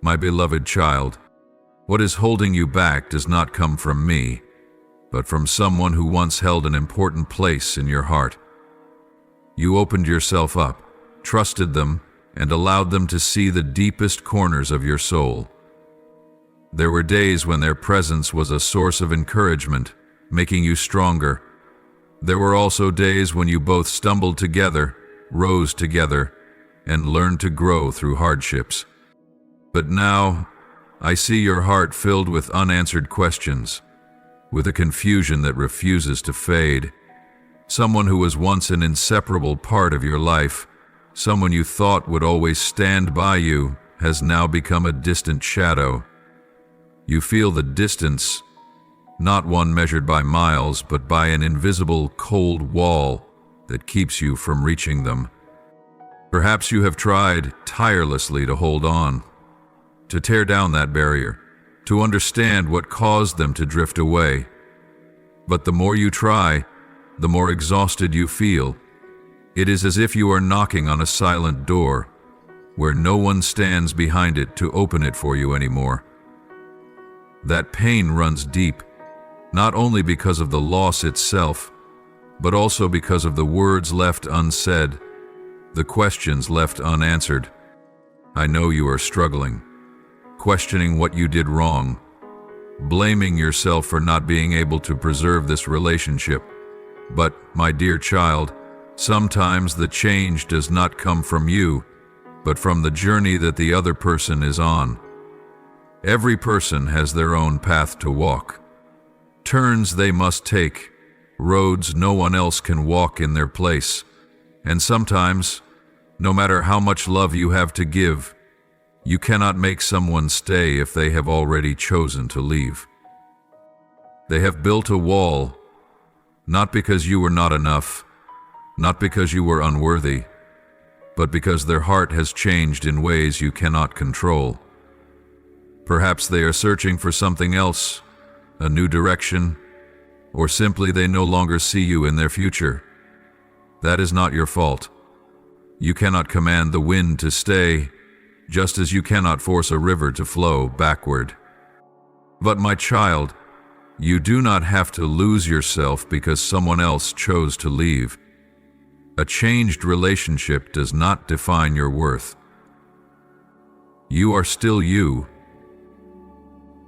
My beloved child, what is holding you back does not come from me, but from someone who once held an important place in your heart. You opened yourself up, trusted them, and allowed them to see the deepest corners of your soul. There were days when their presence was a source of encouragement, making you stronger. There were also days when you both stumbled together, rose together, and learned to grow through hardships. But now, I see your heart filled with unanswered questions, with a confusion that refuses to fade. Someone who was once an inseparable part of your life, someone you thought would always stand by you, has now become a distant shadow. You feel the distance, not one measured by miles, but by an invisible, cold wall that keeps you from reaching them. Perhaps you have tried tirelessly to hold on, to tear down that barrier, to understand what caused them to drift away. But the more you try, the more exhausted you feel. It is as if you are knocking on a silent door, where no one stands behind it to open it for you anymore. That pain runs deep, not only because of the loss itself, but also because of the words left unsaid, the questions left unanswered. I know you are struggling, questioning what you did wrong, blaming yourself for not being able to preserve this relationship. But, my dear child, sometimes the change does not come from you, but from the journey that the other person is on. Every person has their own path to walk, turns they must take, roads no one else can walk in their place. And sometimes, no matter how much love you have to give, you cannot make someone stay if they have already chosen to leave. They have built a wall, not because you were not enough, not because you were unworthy, but because their heart has changed in ways you cannot control. Perhaps they are searching for something else, a new direction, or simply they no longer see you in their future. That is not your fault. You cannot command the wind to stay, just as you cannot force a river to flow backward. But my child, you do not have to lose yourself because someone else chose to leave. A changed relationship does not define your worth. You are still you,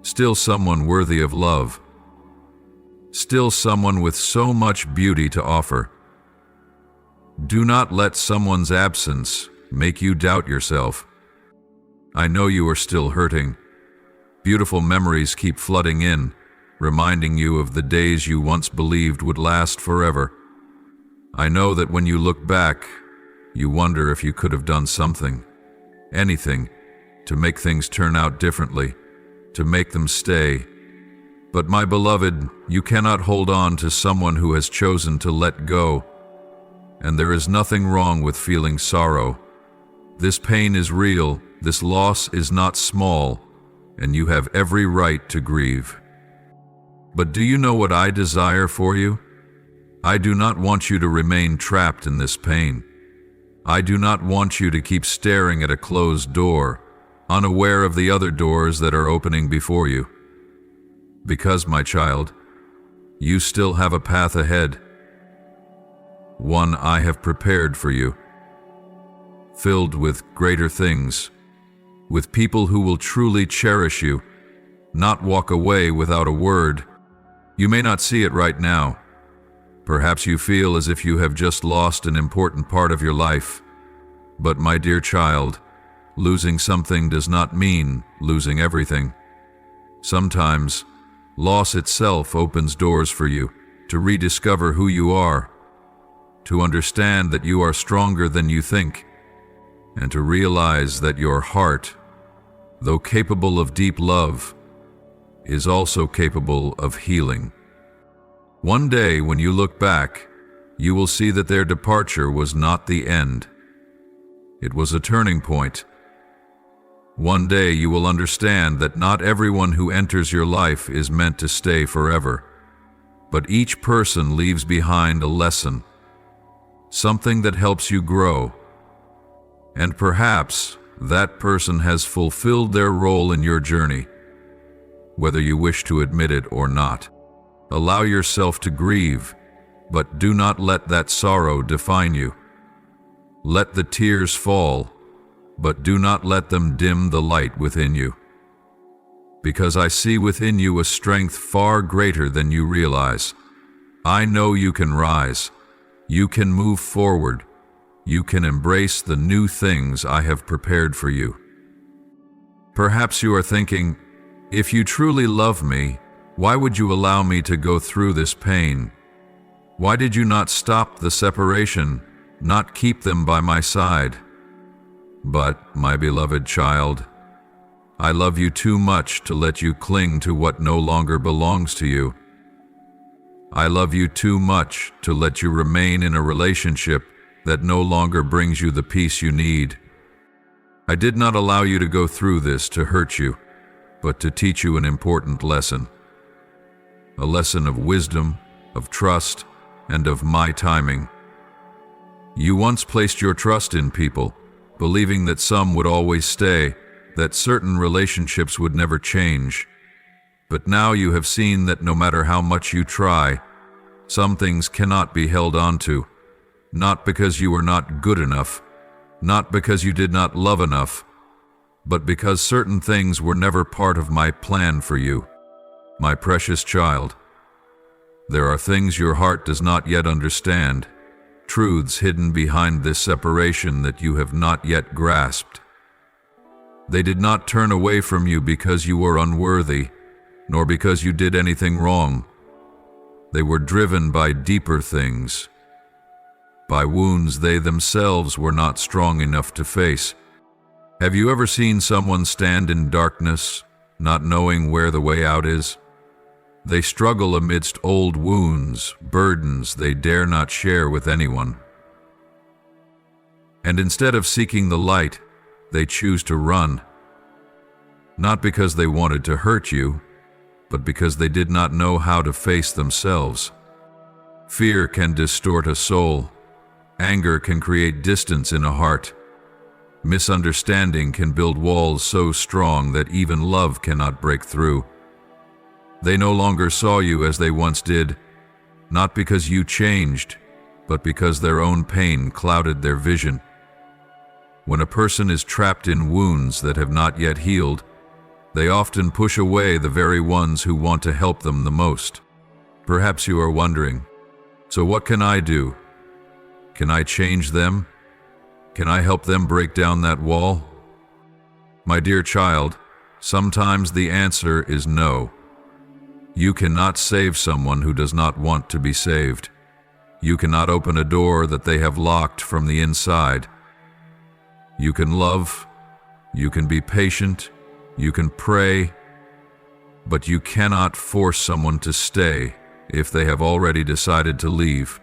still someone worthy of love, still someone with so much beauty to offer. Do not let someone's absence make you doubt yourself. I know you are still hurting. Beautiful memories keep flooding in, reminding you of the days you once believed would last forever. I know that when you look back, you wonder if you could have done something, anything, to make things turn out differently, to make them stay. But my beloved, you cannot hold on to someone who has chosen to let go. And there is nothing wrong with feeling sorrow. This pain is real, this loss is not small, and you have every right to grieve. But do you know what I desire for you? I do not want you to remain trapped in this pain. I do not want you to keep staring at a closed door, unaware of the other doors that are opening before you. Because, my child, you still have a path ahead, one I have prepared for you, filled with greater things, with people who will truly cherish you, not walk away without a word. You may not see it right now. Perhaps you feel as if you have just lost an important part of your life. But my dear child, losing something does not mean losing everything. Sometimes, loss itself opens doors for you to rediscover who you are, to understand that you are stronger than you think, and to realize that your heart, though capable of deep love, is also capable of healing. One day, when you look back, you will see that their departure was not the end. It was a turning point. One day you will understand that not everyone who enters your life is meant to stay forever, but each person leaves behind a lesson, something that helps you grow. And perhaps that person has fulfilled their role in your journey, whether you wish to admit it or not. Allow yourself to grieve, but do not let that sorrow define you. Let the tears fall, but do not let them dim the light within you. Because I see within you a strength far greater than you realize. I know you can rise. You can move forward. You can embrace the new things I have prepared for you. Perhaps you are thinking, if you truly love me, why would you allow me to go through this pain? Why did you not stop the separation, not keep them by my side? But, my beloved child, I love you too much to let you cling to what no longer belongs to you. I love you too much to let you remain in a relationship that no longer brings you the peace you need. I did not allow you to go through this to hurt you, but to teach you an important lesson. A lesson of wisdom, of trust, and of my timing. You once placed your trust in people, believing that some would always stay, that certain relationships would never change. But now you have seen that no matter how much you try, some things cannot be held onto. Not because you were not good enough, not because you did not love enough, but because certain things were never part of my plan for you, my precious child. There are things your heart does not yet understand, truths hidden behind this separation that you have not yet grasped. They did not turn away from you because you were unworthy, nor because you did anything wrong. They were driven by deeper things, by wounds they themselves were not strong enough to face. Have you ever seen someone stand in darkness, not knowing where the way out is? They struggle amidst old wounds, burdens they dare not share with anyone. And instead of seeking the light, they choose to run. Not because they wanted to hurt you, but because they did not know how to face themselves. Fear can distort a soul. Anger can create distance in a heart. Misunderstanding can build walls so strong that even love cannot break through. They no longer saw you as they once did, not because you changed, but because their own pain clouded their vision. When a person is trapped in wounds that have not yet healed, they often push away the very ones who want to help them the most. Perhaps you are wondering, so what can I do? Can I change them? Can I help them break down that wall? My dear child, sometimes the answer is no. You cannot save someone who does not want to be saved. You cannot open a door that they have locked from the inside. You can love, you can be patient, you can pray, but you cannot force someone to stay if they have already decided to leave.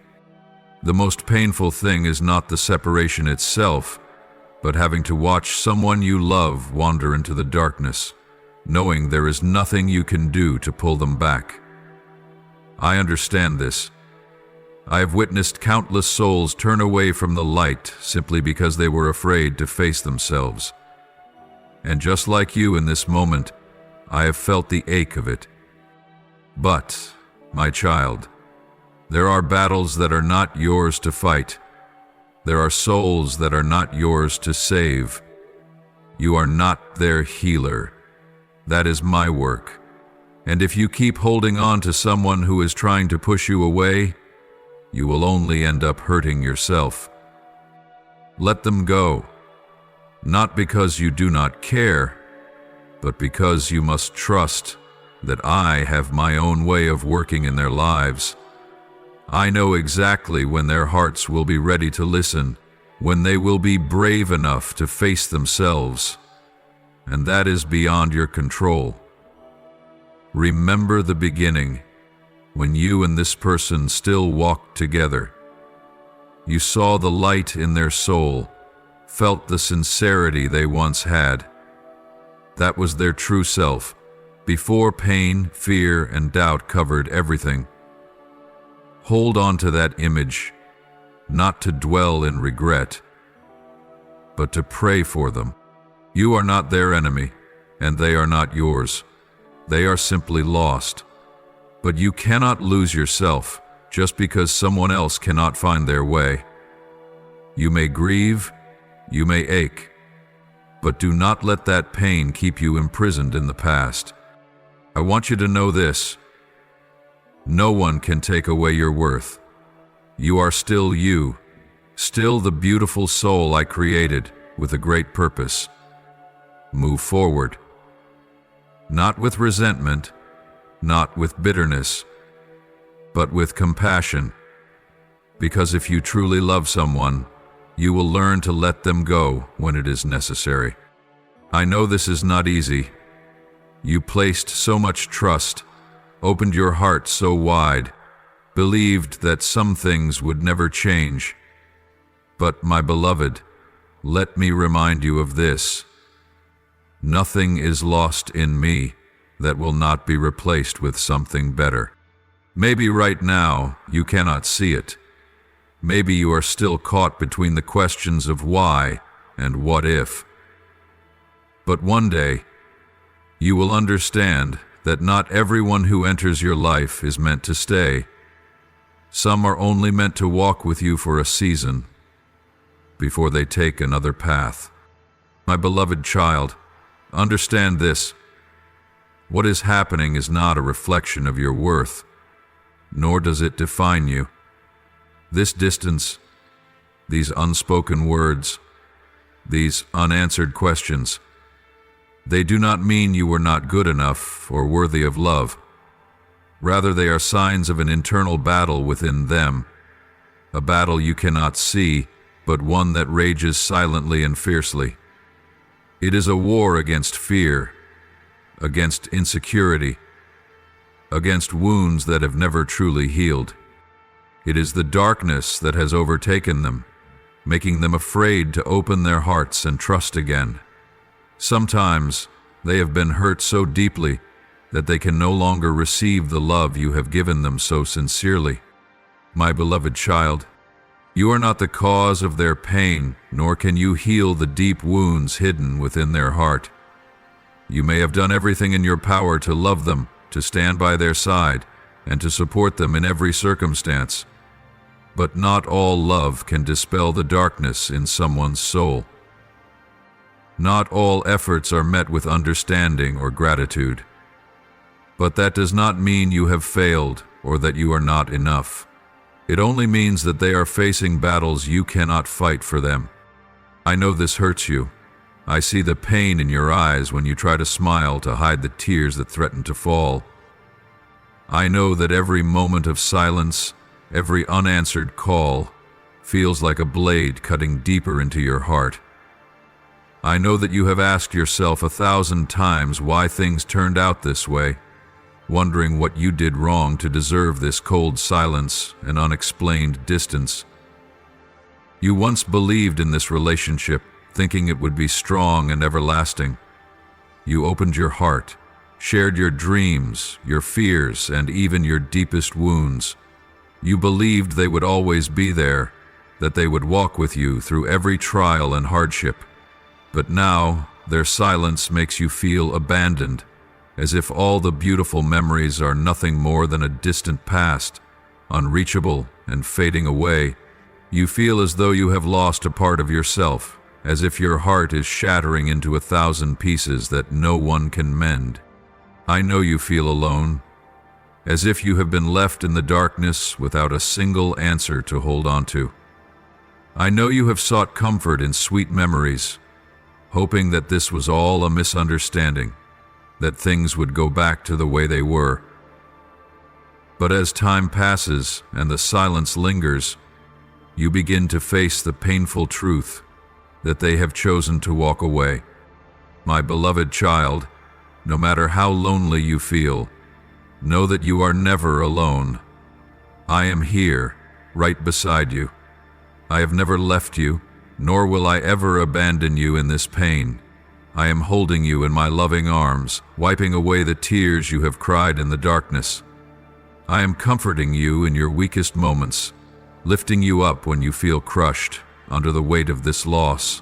The most painful thing is not the separation itself, but having to watch someone you love wander into the darkness, knowing there is nothing you can do to pull them back. I understand this. I have witnessed countless souls turn away from the light simply because they were afraid to face themselves. And just like you in this moment, I have felt the ache of it. But, my child, there are battles that are not yours to fight. There are souls that are not yours to save. You are not their healer. That is my work. And if you keep holding on to someone who is trying to push you away, you will only end up hurting yourself. Let them go, not because you do not care, but because you must trust that I have my own way of working in their lives. I know exactly when their hearts will be ready to listen, when they will be brave enough to face themselves, and that is beyond your control. Remember the beginning, when you and this person still walked together. You saw the light in their soul, felt the sincerity they once had. That was their true self, before pain, fear, and doubt covered everything. Hold on to that image, not to dwell in regret, but to pray for them. You are not their enemy, and they are not yours. They are simply lost. But you cannot lose yourself just because someone else cannot find their way. You may grieve, you may ache, but do not let that pain keep you imprisoned in the past. I want you to know this: no one can take away your worth. You are still you, still the beautiful soul I created with a great purpose. Move forward. Not with resentment, not with bitterness, but with compassion. Because if you truly love someone, you will learn to let them go when it is necessary. I know this is not easy. You placed so much trust, opened your heart so wide, believed that some things would never change. But, my beloved, let me remind you of this: nothing is lost in me that will not be replaced with something better. Maybe right now you cannot see it. Maybe you are still caught between the questions of why and what if. But one day, you will understand that not everyone who enters your life is meant to stay. Some are only meant to walk with you for a season before they take another path. My beloved child, understand this: what is happening is not a reflection of your worth, nor does it define you. This distance, these unspoken words, these unanswered questions, they do not mean you were not good enough or worthy of love. Rather, they are signs of an internal battle within them, a battle you cannot see, but one that rages silently and fiercely. It is a war against fear, against insecurity, against wounds that have never truly healed. It is the darkness that has overtaken them, making them afraid to open their hearts and trust again. Sometimes they have been hurt so deeply that they can no longer receive the love you have given them so sincerely. My beloved child, you are not the cause of their pain, nor can you heal the deep wounds hidden within their heart. You may have done everything in your power to love them, to stand by their side, and to support them in every circumstance. But not all love can dispel the darkness in someone's soul. Not all efforts are met with understanding or gratitude. But that does not mean you have failed or that you are not enough. It only means that they are facing battles you cannot fight for them. I know this hurts you. I see the pain in your eyes when you try to smile to hide the tears that threaten to fall. I know that every moment of silence, every unanswered call, feels like a blade cutting deeper into your heart. I know that you have asked yourself 1,000 times why things turned out this way, wondering what you did wrong to deserve this cold silence and unexplained distance. You once believed in this relationship, thinking it would be strong and everlasting. You opened your heart, shared your dreams, your fears, and even your deepest wounds. You believed they would always be there, that they would walk with you through every trial and hardship. But now, their silence makes you feel abandoned, as if all the beautiful memories are nothing more than a distant past, unreachable and fading away. You feel as though you have lost a part of yourself, as if your heart is shattering into 1,000 pieces that no one can mend. I know you feel alone, as if you have been left in the darkness without a single answer to hold on to. I know you have sought comfort in sweet memories, hoping that this was all a misunderstanding, that things would go back to the way they were. But as time passes and the silence lingers, you begin to face the painful truth that they have chosen to walk away. My beloved child, no matter how lonely you feel, know that you are never alone. I am here, right beside you. I have never left you, nor will I ever abandon you in this pain. I am holding you in my loving arms, wiping away the tears you have cried in the darkness. I am comforting you in your weakest moments, lifting you up when you feel crushed under the weight of this loss.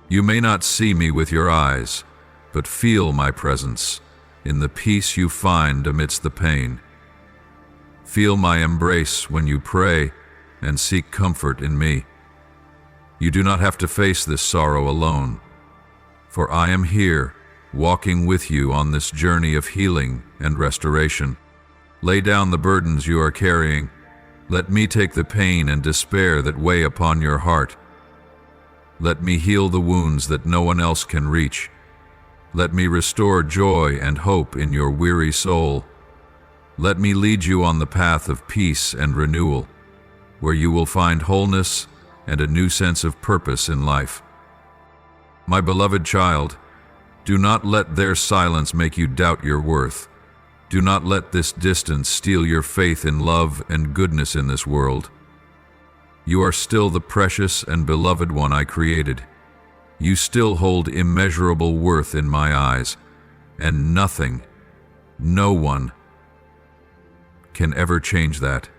You may not see me with your eyes, but feel my presence in the peace you find amidst the pain. Feel my embrace when you pray and seek comfort in me. You do not have to face this sorrow alone, for I am here, walking with you on this journey of healing and restoration. Lay down the burdens you are carrying. Let me take the pain and despair that weigh upon your heart. Let me heal the wounds that no one else can reach. Let me restore joy and hope in your weary soul. Let me lead you on the path of peace and renewal, where you will find wholeness and a new sense of purpose in life. My beloved child, do not let their silence make you doubt your worth. Do not let this distance steal your faith in love and goodness in this world. You are still the precious and beloved one I created. You still hold immeasurable worth in my eyes, and nothing, no one, can ever change that.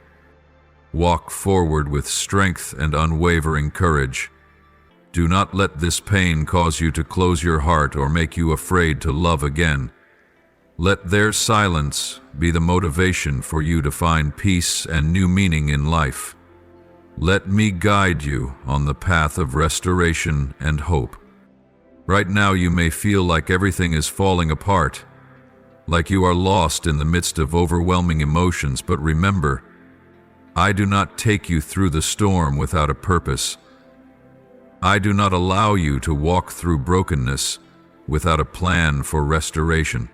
Walk forward with strength and unwavering courage. Do not let this pain cause you to close your heart or make you afraid to love again. Let their silence be the motivation for you to find peace and new meaning in life. Let me guide you on the path of restoration and hope. Right now you may feel like everything is falling apart, like you are lost in the midst of overwhelming emotions, but remember, I do not take you through the storm without a purpose. I do not allow you to walk through brokenness without a plan for restoration.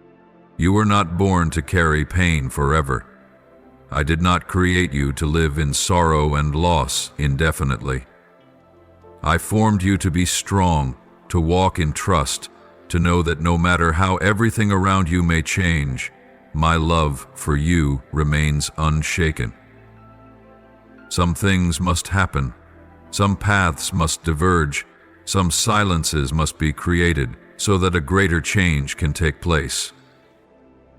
You were not born to carry pain forever. I did not create you to live in sorrow and loss indefinitely. I formed you to be strong, to walk in trust, to know that no matter how everything around you may change, my love for you remains unshaken. Some things must happen. Some paths must diverge. Some silences must be created so that a greater change can take place.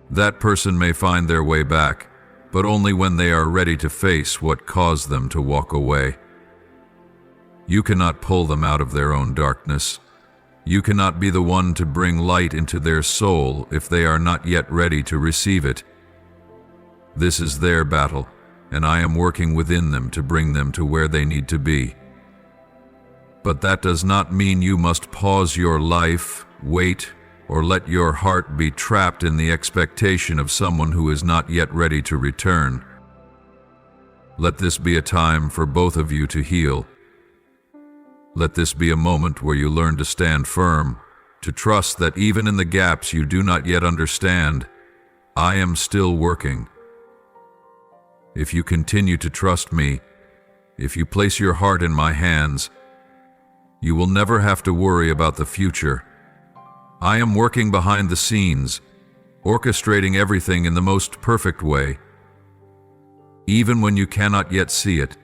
That person may find their way back, but only when they are ready to face what caused them to walk away. You cannot pull them out of their own darkness. You cannot be the one to bring light into their soul if they are not yet ready to receive it. This is their battle, and I am working within them to bring them to where they need to be. But that does not mean you must pause your life, wait, or let your heart be trapped in the expectation of someone who is not yet ready to return. Let this be a time for both of you to heal. Let this be a moment where you learn to stand firm, to trust that even in the gaps you do not yet understand, I am still working. If you continue to trust me, if you place your heart in my hands, you will never have to worry about the future. I am working behind the scenes, orchestrating everything in the most perfect way. Even when you cannot yet see it,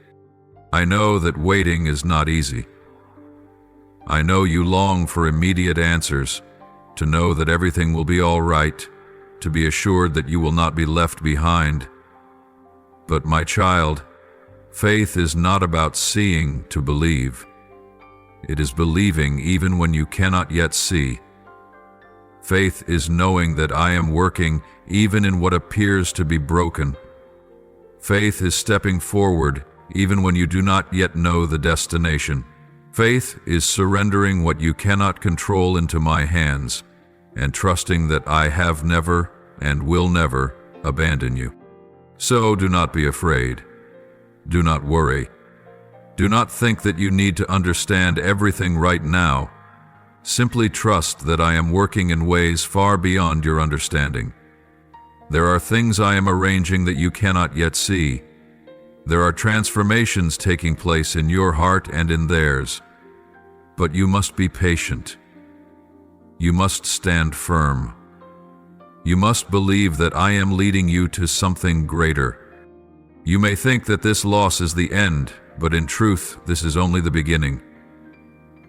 I know that waiting is not easy. I know you long for immediate answers, to know that everything will be all right, to be assured that you will not be left behind. But my child, faith is not about seeing to believe. It is believing even when you cannot yet see. Faith is knowing that I am working even in what appears to be broken. Faith is stepping forward even when you do not yet know the destination. Faith is surrendering what you cannot control into my hands and trusting that I have never and will never abandon you. So do not be afraid. Do not worry. Do not think that you need to understand everything right now. Simply trust that I am working in ways far beyond your understanding. There are things I am arranging that you cannot yet see. There are transformations taking place in your heart and in theirs. But you must be patient. You must stand firm. You must believe that I am leading you to something greater. You may think that this loss is the end, but in truth, this is only the beginning.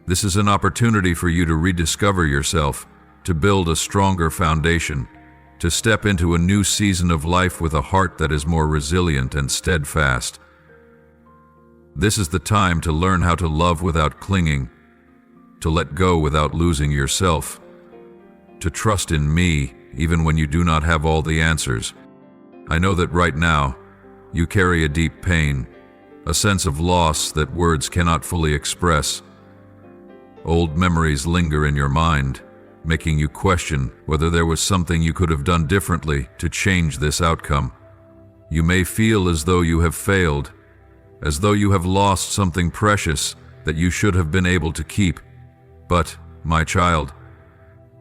This is an opportunity for you to rediscover yourself, to build a stronger foundation, to step into a new season of life with a heart that is more resilient and steadfast. This is the time to learn how to love without clinging, to let go without losing yourself, to trust in me even when you do not have all the answers. I know that right now, you carry a deep pain, a sense of loss that words cannot fully express. Old memories linger in your mind, making you question whether there was something you could have done differently to change this outcome. You may feel as though you have failed, as though you have lost something precious that you should have been able to keep. But, my child,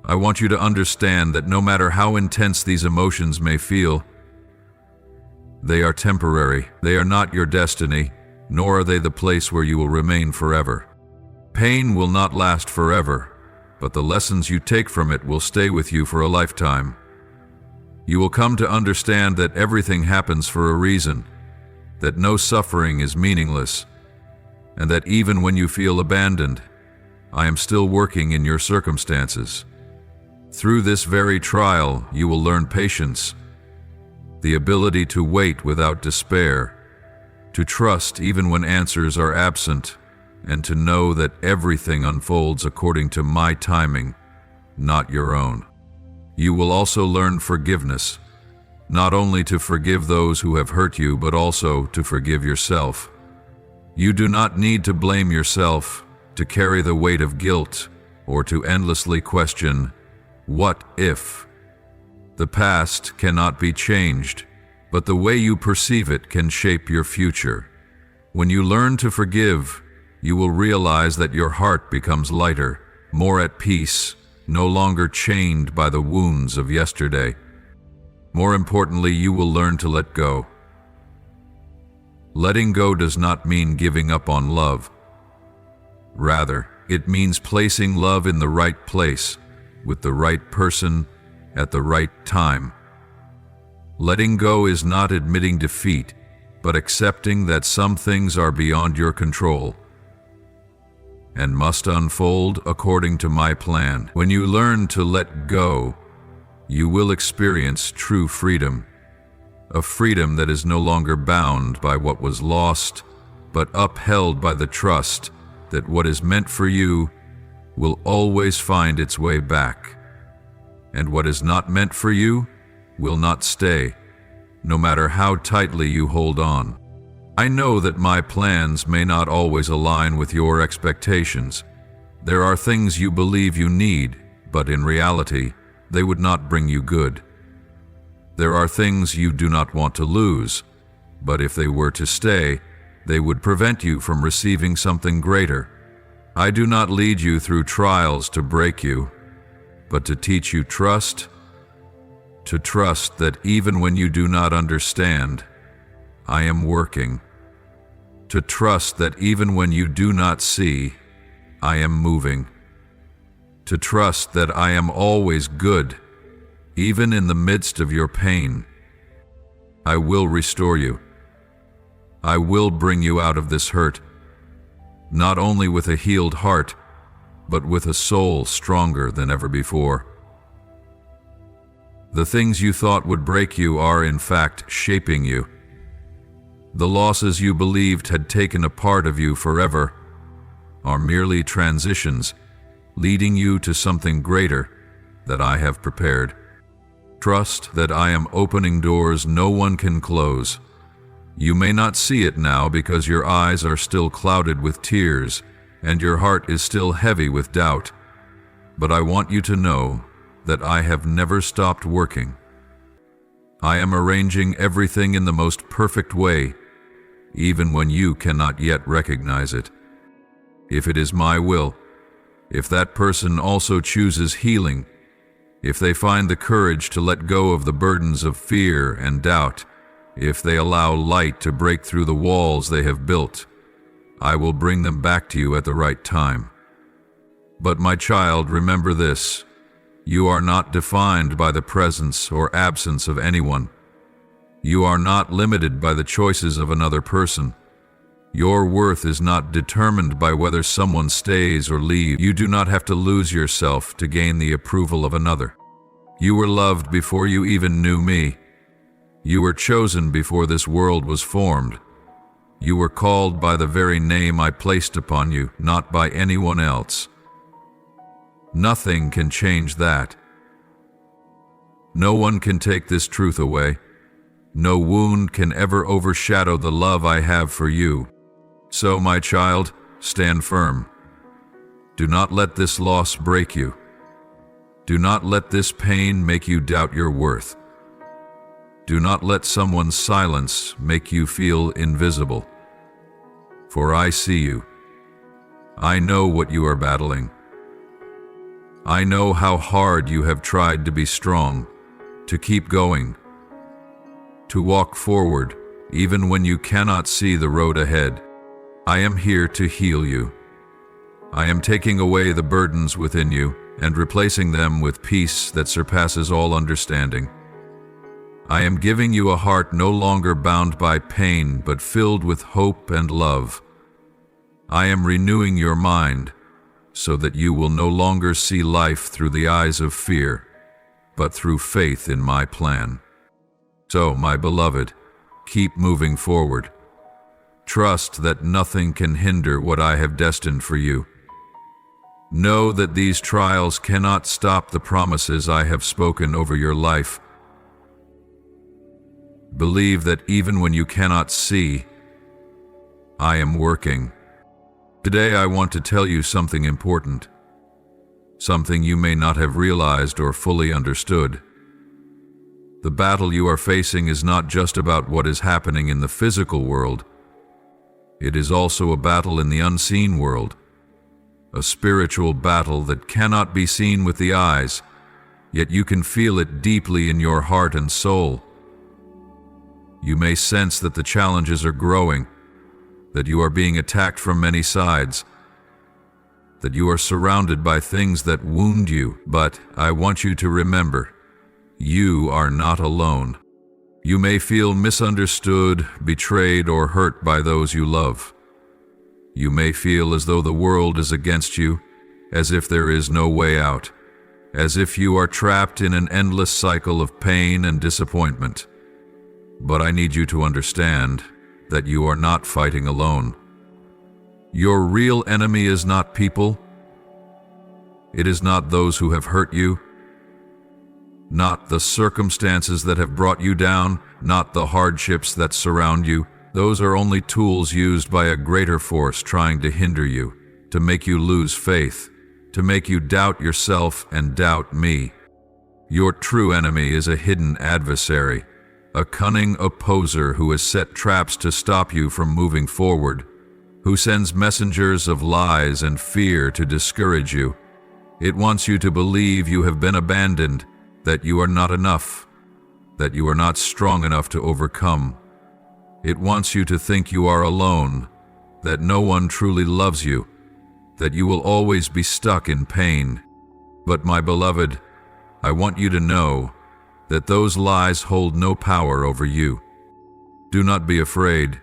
I want you to understand that no matter how intense these emotions may feel, they are temporary. They are not your destiny, nor are they the place where you will remain forever. Pain will not last forever, but the lessons you take from it will stay with you for a lifetime. You will come to understand that everything happens for a reason, that no suffering is meaningless, and that even when you feel abandoned, I am still working in your circumstances. Through this very trial, you will learn patience, the ability to wait without despair, to trust even when answers are absent, and to know that everything unfolds according to my timing, not your own. You will also learn forgiveness, not only to forgive those who have hurt you, but also to forgive yourself. You do not need to blame yourself, to carry the weight of guilt, or to endlessly question, what if? The past cannot be changed, but the way you perceive it can shape your future. When you learn to forgive, you will realize that your heart becomes lighter, more at peace, no longer chained by the wounds of yesterday. More importantly, you will learn to let go. Letting go does not mean giving up on love. Rather, it means placing love in the right place, with the right person, at the right time. Letting go is not admitting defeat, but accepting that some things are beyond your control and must unfold according to my plan. When you learn to let go, you will experience true freedom, a freedom that is no longer bound by what was lost, but upheld by the trust that what is meant for you will always find its way back, and what is not meant for you will not stay, no matter how tightly you hold on. I know that my plans may not always align with your expectations. There are things you believe you need, but in reality, they would not bring you good. There are things you do not want to lose, but if they were to stay, they would prevent you from receiving something greater. I do not lead you through trials to break you, but to teach you trust, to trust that even when you do not understand, I am working. To trust that even when you do not see, I am moving. To trust that I am always good, even in the midst of your pain. I will restore you. I will bring you out of this hurt, not only with a healed heart, but with a soul stronger than ever before. The things you thought would break you are in fact shaping you. The losses you believed had taken a part of you forever are merely transitions, leading you to something greater that I have prepared. Trust that I am opening doors no one can close. You may not see it now because your eyes are still clouded with tears and your heart is still heavy with doubt, but I want you to know that I have never stopped working. I am arranging everything in the most perfect way, even when you cannot yet recognize it. If it is my will, if that person also chooses healing, if they find the courage to let go of the burdens of fear and doubt, if they allow light to break through the walls they have built, I will bring them back to you at the right time. But my child, remember this: you are not defined by the presence or absence of anyone. You are not limited by the choices of another person. Your worth is not determined by whether someone stays or leaves. You do not have to lose yourself to gain the approval of another. You were loved before you even knew me. You were chosen before this world was formed. You were called by the very name I placed upon you, not by anyone else. Nothing can change that. No one can take this truth away. No wound can ever overshadow the love I have for you. So, my child, stand firm. Do not let this loss break you. Do not let this pain make you doubt your worth. Do not let someone's silence make you feel invisible. For I see you. I know what you are battling. I know how hard you have tried to be strong, to keep going, to walk forward even when you cannot see the road ahead. I am here to heal you. I am taking away the burdens within you and replacing them with peace that surpasses all understanding. I am giving you a heart no longer bound by pain, but filled with hope and love. I am renewing your mind so that you will no longer see life through the eyes of fear, but through faith in my plan. So, my beloved, keep moving forward. Trust that nothing can hinder what I have destined for you. Know that these trials cannot stop the promises I have spoken over your life. Believe that even when you cannot see, I am working. Today I want to tell you something important, something you may not have realized or fully understood. The battle you are facing is not just about what is happening in the physical world. It is also a battle in the unseen world, a spiritual battle that cannot be seen with the eyes, yet you can feel it deeply in your heart and soul. You may sense that the challenges are growing, that you are being attacked from many sides, that you are surrounded by things that wound you, but I want you to remember, you are not alone. You may feel misunderstood, betrayed, or hurt by those you love. You may feel as though the world is against you, as if there is no way out, as if you are trapped in an endless cycle of pain and disappointment. But I need you to understand that you are not fighting alone. Your real enemy is not people. It is not those who have hurt you, not the circumstances that have brought you down, not the hardships that surround you. Those are only tools used by a greater force trying to hinder you, to make you lose faith, to make you doubt yourself and doubt me. Your true enemy is a hidden adversary, a cunning opposer who has set traps to stop you from moving forward, who sends messengers of lies and fear to discourage you. It wants you to believe you have been abandoned, that you are not enough, that you are not strong enough to overcome. It wants you to think you are alone, that no one truly loves you, that you will always be stuck in pain. But my beloved, I want you to know that those lies hold no power over you. Do not be afraid,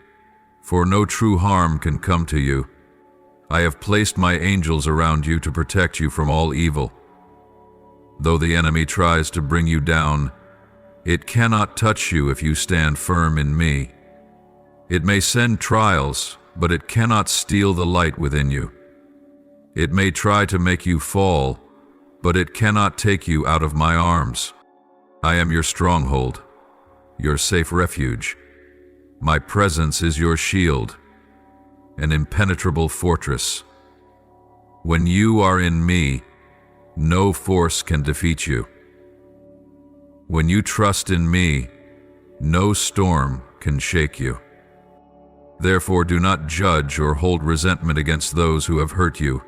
for no true harm can come to you. I have placed my angels around you to protect you from all evil. Though the enemy tries to bring you down, it cannot touch you if you stand firm in me. It may send trials, but it cannot steal the light within you. It may try to make you fall, but it cannot take you out of my arms. I am your stronghold, your safe refuge. My presence is your shield, an impenetrable fortress. When you are in me, no force can defeat you. When you trust in me, no storm can shake you. Therefore, do not judge or hold resentment against those who have hurt you.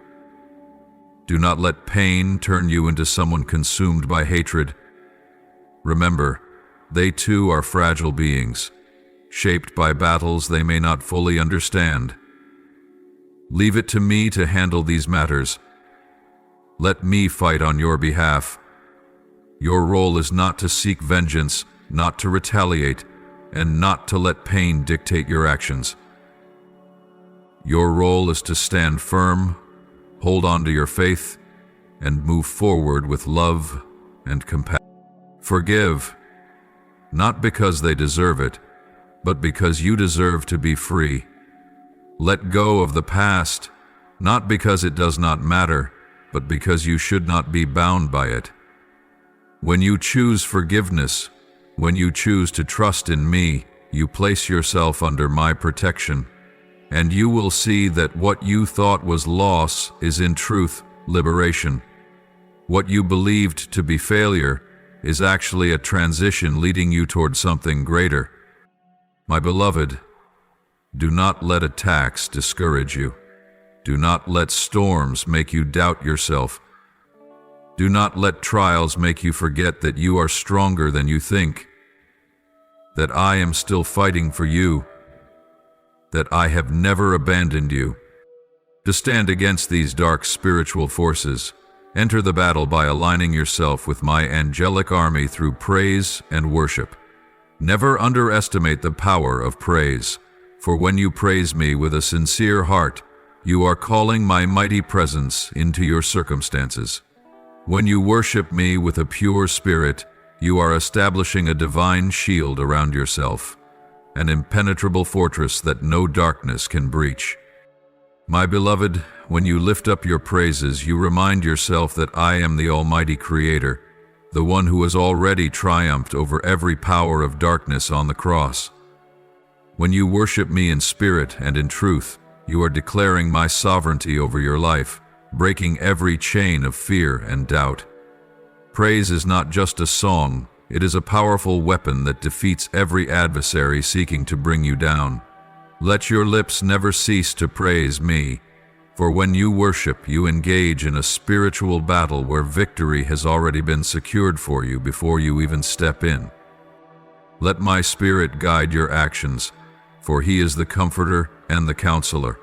Do not let pain turn you into someone consumed by hatred. Remember, they too are fragile beings, shaped by battles they may not fully understand. Leave it to me to handle these matters. Let me fight on your behalf. Your role is not to seek vengeance, not to retaliate, and not to let pain dictate your actions. Your role is to stand firm, hold on to your faith, and move forward with love and compassion. Forgive, not because they deserve it, but because you deserve to be free. Let go of the past, not because it does not matter, but because you should not be bound by it. When you choose forgiveness, when you choose to trust in me, you place yourself under my protection, and you will see that what you thought was loss is in truth liberation. What you believed to be failure is actually a transition leading you toward something greater. My beloved, do not let attacks discourage you. Do not let storms make you doubt yourself. Do not let trials make you forget that you are stronger than you think, that I am still fighting for you, that I have never abandoned you. To stand against these dark spiritual forces, enter the battle by aligning yourself with my angelic army through praise and worship. Never underestimate the power of praise, for when you praise me with a sincere heart, you are calling my mighty presence into your circumstances. When you worship me with a pure spirit, you are establishing a divine shield around yourself, an impenetrable fortress that no darkness can breach. My beloved, when you lift up your praises, you remind yourself that I am the Almighty Creator, the one who has already triumphed over every power of darkness on the cross. When you worship me in spirit and in truth, you are declaring my sovereignty over your life, breaking every chain of fear and doubt. Praise is not just a song, it is a powerful weapon that defeats every adversary seeking to bring you down. Let your lips never cease to praise me, for when you worship, you engage in a spiritual battle where victory has already been secured for you before you even step in. Let my Spirit guide your actions, for He is the Comforter and the Counselor.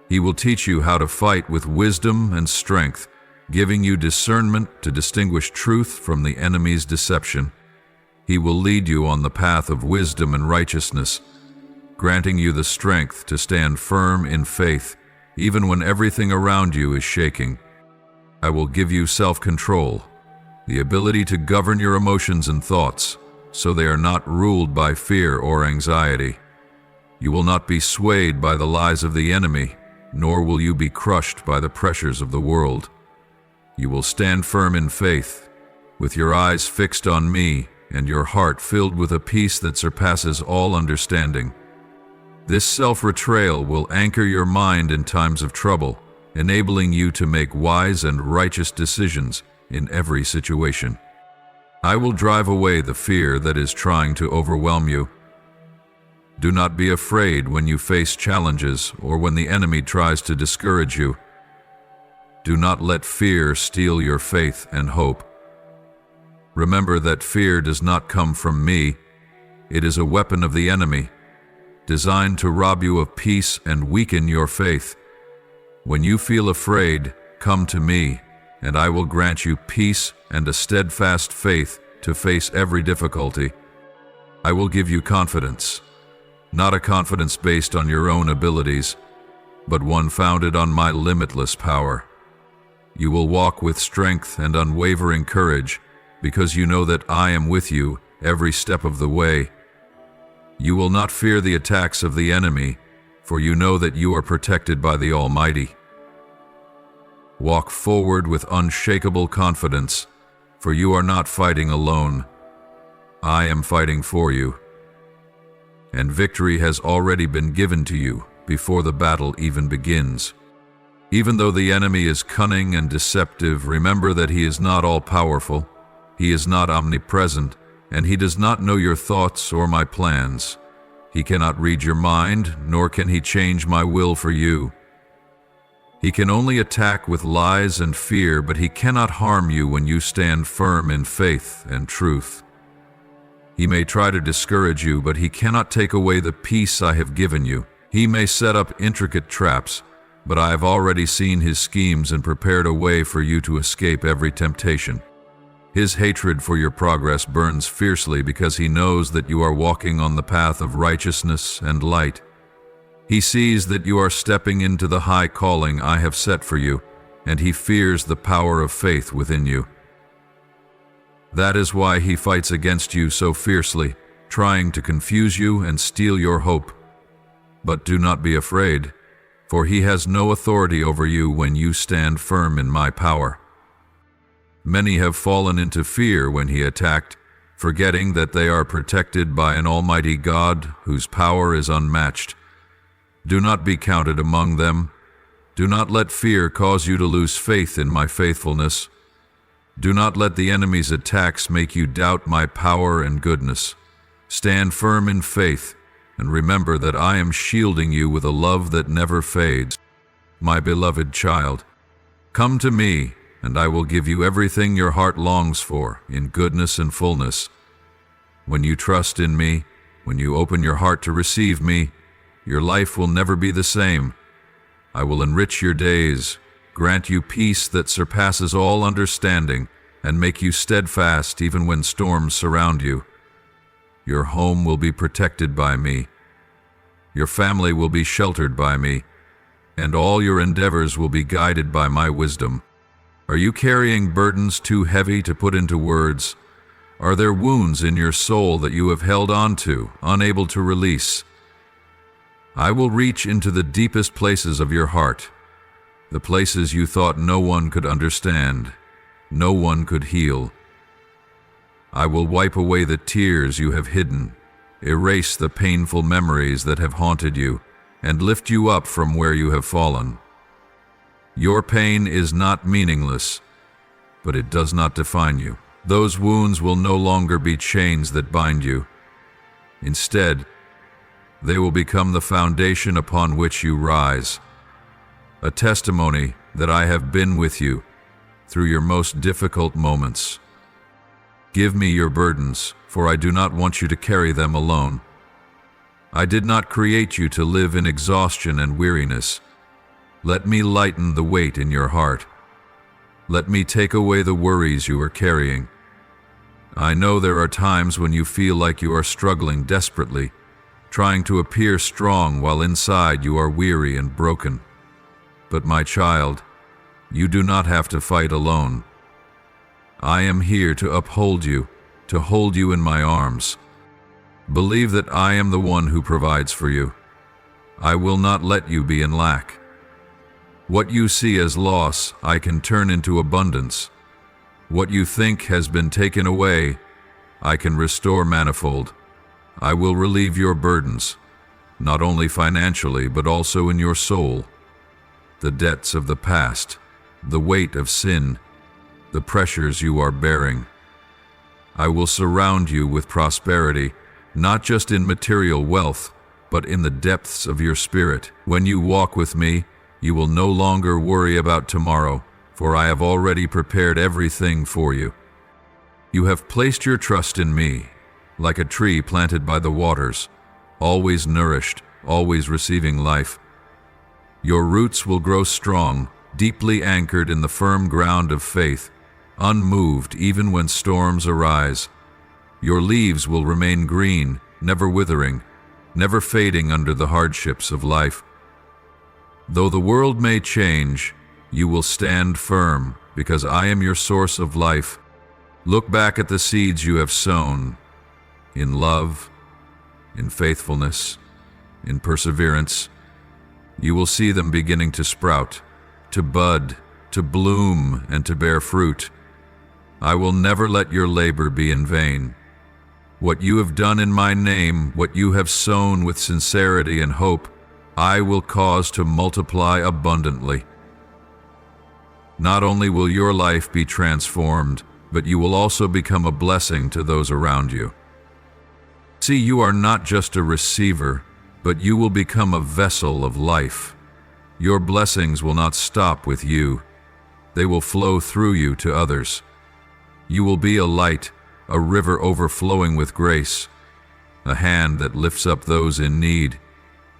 He will teach you how to fight with wisdom and strength, giving you discernment to distinguish truth from the enemy's deception. He will lead you on the path of wisdom and righteousness, granting you the strength to stand firm in faith, even when everything around you is shaking. I will give you self-control, the ability to govern your emotions and thoughts, so they are not ruled by fear or anxiety. You will not be swayed by the lies of the enemy, nor will you be crushed by the pressures of the world. You will stand firm in faith, with your eyes fixed on me and your heart filled with a peace that surpasses all understanding. This self-betrayal will anchor your mind in times of trouble, enabling you to make wise and righteous decisions in every situation. I will drive away the fear that is trying to overwhelm you. Do not be afraid when you face challenges or when the enemy tries to discourage you. Do not let fear steal your faith and hope. Remember that fear does not come from me. It is a weapon of the enemy, designed to rob you of peace and weaken your faith. When you feel afraid, come to me, and I will grant you peace and a steadfast faith to face every difficulty. I will give you confidence, not a confidence based on your own abilities, but one founded on my limitless power. You will walk with strength and unwavering courage, because you know that I am with you every step of the way. You will not fear the attacks of the enemy, for you know that you are protected by the Almighty. Walk forward with unshakable confidence, for you are not fighting alone. I am fighting for you. And victory has already been given to you before the battle even begins. Even though the enemy is cunning and deceptive, remember that he is not all-powerful, he is not omnipresent, and he does not know your thoughts or my plans. He cannot read your mind, nor can he change my will for you. He can only attack with lies and fear, but he cannot harm you when you stand firm in faith and truth. He may try to discourage you, but he cannot take away the peace I have given you. He may set up intricate traps, but I have already seen his schemes and prepared a way for you to escape every temptation. His hatred for your progress burns fiercely because he knows that you are walking on the path of righteousness and light. He sees that you are stepping into the high calling I have set for you, and he fears the power of faith within you. That is why he fights against you so fiercely, trying to confuse you and steal your hope. But do not be afraid, for he has no authority over you when you stand firm in my power. Many have fallen into fear when he attacked, forgetting that they are protected by an almighty God whose power is unmatched. Do not be counted among them. Do not let fear cause you to lose faith in my faithfulness. Do not let the enemy's attacks make you doubt my power and goodness. Stand firm in faith, and remember that I am shielding you with a love that never fades. My beloved child, come to me, and I will give you everything your heart longs for in goodness and fullness. When you trust in me, when you open your heart to receive me, your life will never be the same. I will enrich your days, grant you peace that surpasses all understanding, and make you steadfast even when storms surround you. Your home will be protected by me. Your family will be sheltered by me, and all your endeavors will be guided by my wisdom. Are you carrying burdens too heavy to put into words? Are there wounds in your soul that you have held on to, unable to release? I will reach into the deepest places of your heart, the places you thought no one could understand, no one could heal. I will wipe away the tears you have hidden, erase the painful memories that have haunted you, and lift you up from where you have fallen. Your pain is not meaningless, but it does not define you. Those wounds will no longer be chains that bind you. Instead, they will become the foundation upon which you rise, a testimony that I have been with you through your most difficult moments. Give me your burdens, for I do not want you to carry them alone. I did not create you to live in exhaustion and weariness. Let me lighten the weight in your heart. Let me take away the worries you are carrying. I know there are times when you feel like you are struggling desperately, trying to appear strong while inside you are weary and broken. But my child, you do not have to fight alone. I am here to uphold you, to hold you in my arms. Believe that I am the one who provides for you. I will not let you be in lack. What you see as loss, I can turn into abundance. What you think has been taken away, I can restore manifold. I will relieve your burdens, not only financially, but also in your soul. The debts of the past, the weight of sin, the pressures you are bearing. I will surround you with prosperity, not just in material wealth, but in the depths of your spirit. When you walk with me, you will no longer worry about tomorrow, for I have already prepared everything for you. You have placed your trust in me, like a tree planted by the waters, always nourished, always receiving life. Your roots will grow strong, deeply anchored in the firm ground of faith, unmoved even when storms arise. Your leaves will remain green, never withering, never fading under the hardships of life. Though the world may change, you will stand firm, because I am your source of life. Look back at the seeds you have sown, in love, in faithfulness, in perseverance. You will see them beginning to sprout, to bud, to bloom, and to bear fruit. I will never let your labor be in vain. What you have done in my name, what you have sown with sincerity and hope, I will cause to multiply abundantly. Not only will your life be transformed, but you will also become a blessing to those around you. See, you are not just a receiver, but you will become a vessel of life. Your blessings will not stop with you. They will flow through you to others. You will be a light, a river overflowing with grace, a hand that lifts up those in need.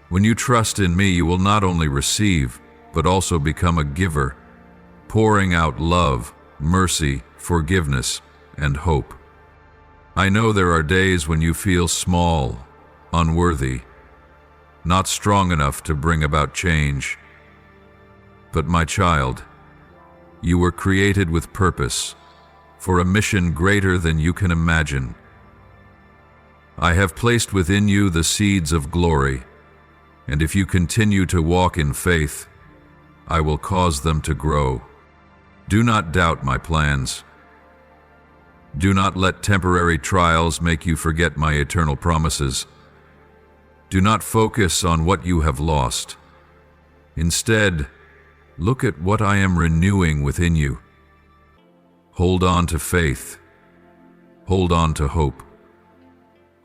When you trust in me, you will not only receive, but also become a giver, pouring out love, mercy, forgiveness, and hope. I know there are days when you feel small, unworthy, not strong enough to bring about change. But my child, you were created with purpose, for a mission greater than you can imagine. I have placed within you the seeds of glory, And if you continue to walk in faith, I will cause them to grow. Do not doubt my plans. Do not let temporary trials make you forget my eternal promises. Do not focus on what you have lost. Instead, look at what I am renewing within you. Hold on to faith. Hold on to hope.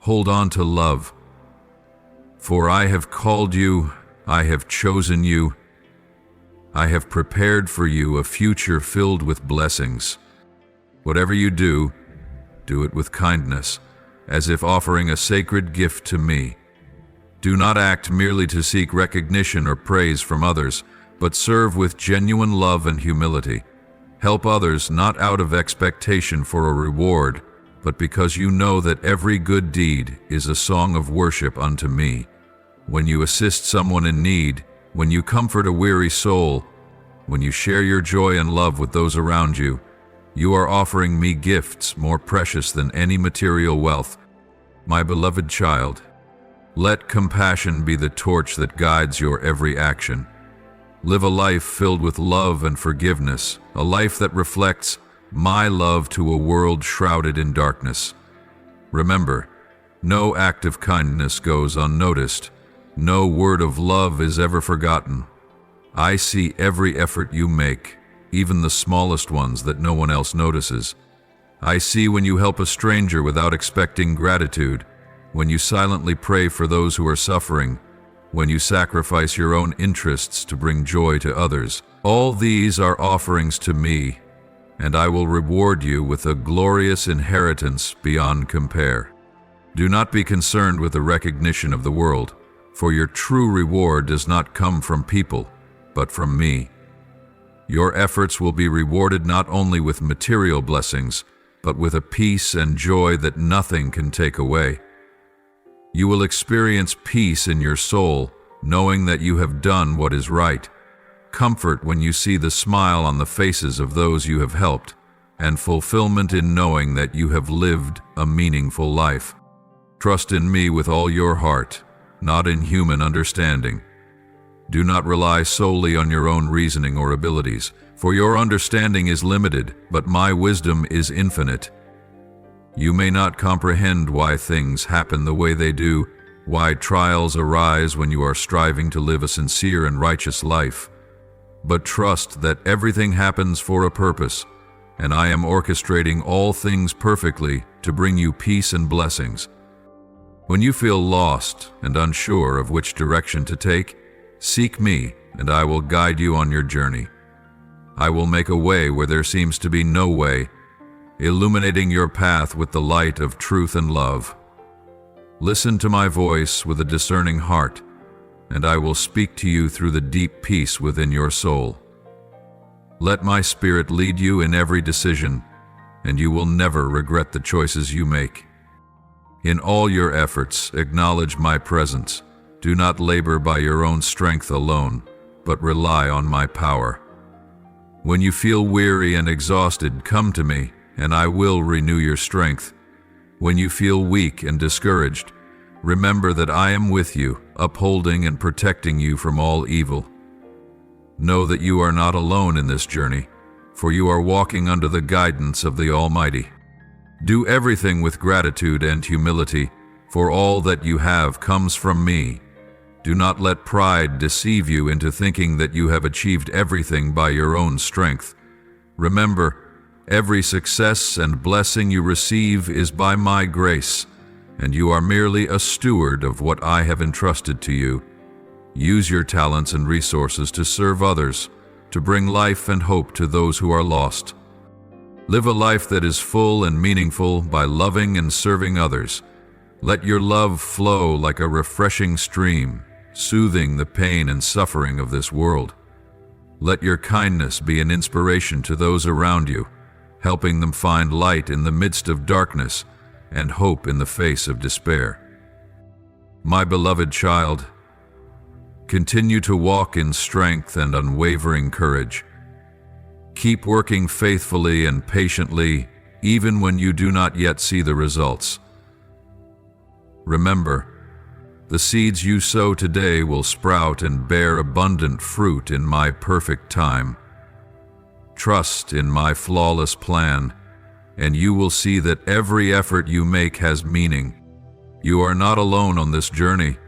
Hold on to love. For I have called you, I have chosen you, I have prepared for you a future filled with blessings. Whatever you do, do it with kindness, as if offering a sacred gift to me. Do not act merely to seek recognition or praise from others, but serve with genuine love and humility. Help others not out of expectation for a reward, but because you know that every good deed is a song of worship unto me. When you assist someone in need, when you comfort a weary soul, when you share your joy and love with those around you, you are offering me gifts more precious than any material wealth. My beloved child, let compassion be the torch that guides your every action. Live a life filled with love and forgiveness, a life that reflects my love to a world shrouded in darkness. Remember, no act of kindness goes unnoticed. No word of love is ever forgotten. I see every effort you make, even the smallest ones that no one else notices. I see when you help a stranger without expecting gratitude, when you silently pray for those who are suffering, when you sacrifice your own interests to bring joy to others. All these are offerings to me, and I will reward you with a glorious inheritance beyond compare. Do not be concerned with the recognition of the world, for your true reward does not come from people, but from me. Your efforts will be rewarded not only with material blessings, but with a peace and joy that nothing can take away. You will experience peace in your soul, knowing that you have done what is right, comfort when you see the smile on the faces of those you have helped, and fulfillment in knowing that you have lived a meaningful life. Trust in me with all your heart, not in human understanding. Do not rely solely on your own reasoning or abilities, for your understanding is limited, but my wisdom is infinite. You may not comprehend why things happen the way they do, why trials arise when you are striving to live a sincere and righteous life. But trust that everything happens for a purpose, and I am orchestrating all things perfectly to bring you peace and blessings. When you feel lost and unsure of which direction to take, seek me, and I will guide you on your journey. I will make a way where there seems to be no way, illuminating your path with the light of truth and love. Listen to my voice with a discerning heart, and I will speak to you through the deep peace within your soul. Let my spirit lead you in every decision, and you will never regret the choices you make. In all your efforts, acknowledge my presence. Do not labor by your own strength alone, but rely on my power. When you feel weary and exhausted, come to me, and I will renew your strength. When you feel weak and discouraged, remember that I am with you, upholding and protecting you from all evil. Know that you are not alone in this journey, for you are walking under the guidance of the Almighty. Do everything with gratitude and humility, for all that you have comes from me. Do not let pride deceive you into thinking that you have achieved everything by your own strength. Remember, every success and blessing you receive is by my grace, and you are merely a steward of what I have entrusted to you. Use your talents and resources to serve others, to bring life and hope to those who are lost. Live a life that is full and meaningful by loving and serving others. Let your love flow like a refreshing stream, soothing the pain and suffering of this world. Let your kindness be an inspiration to those around you, helping them find light in the midst of darkness and hope in the face of despair. My beloved child, continue to walk in strength and unwavering courage. Keep working faithfully and patiently, even when you do not yet see the results. Remember, The seeds you sow today will sprout and bear abundant fruit in my perfect time. Trust in my flawless plan, and you will see that every effort you make has meaning. You are not alone on this journey,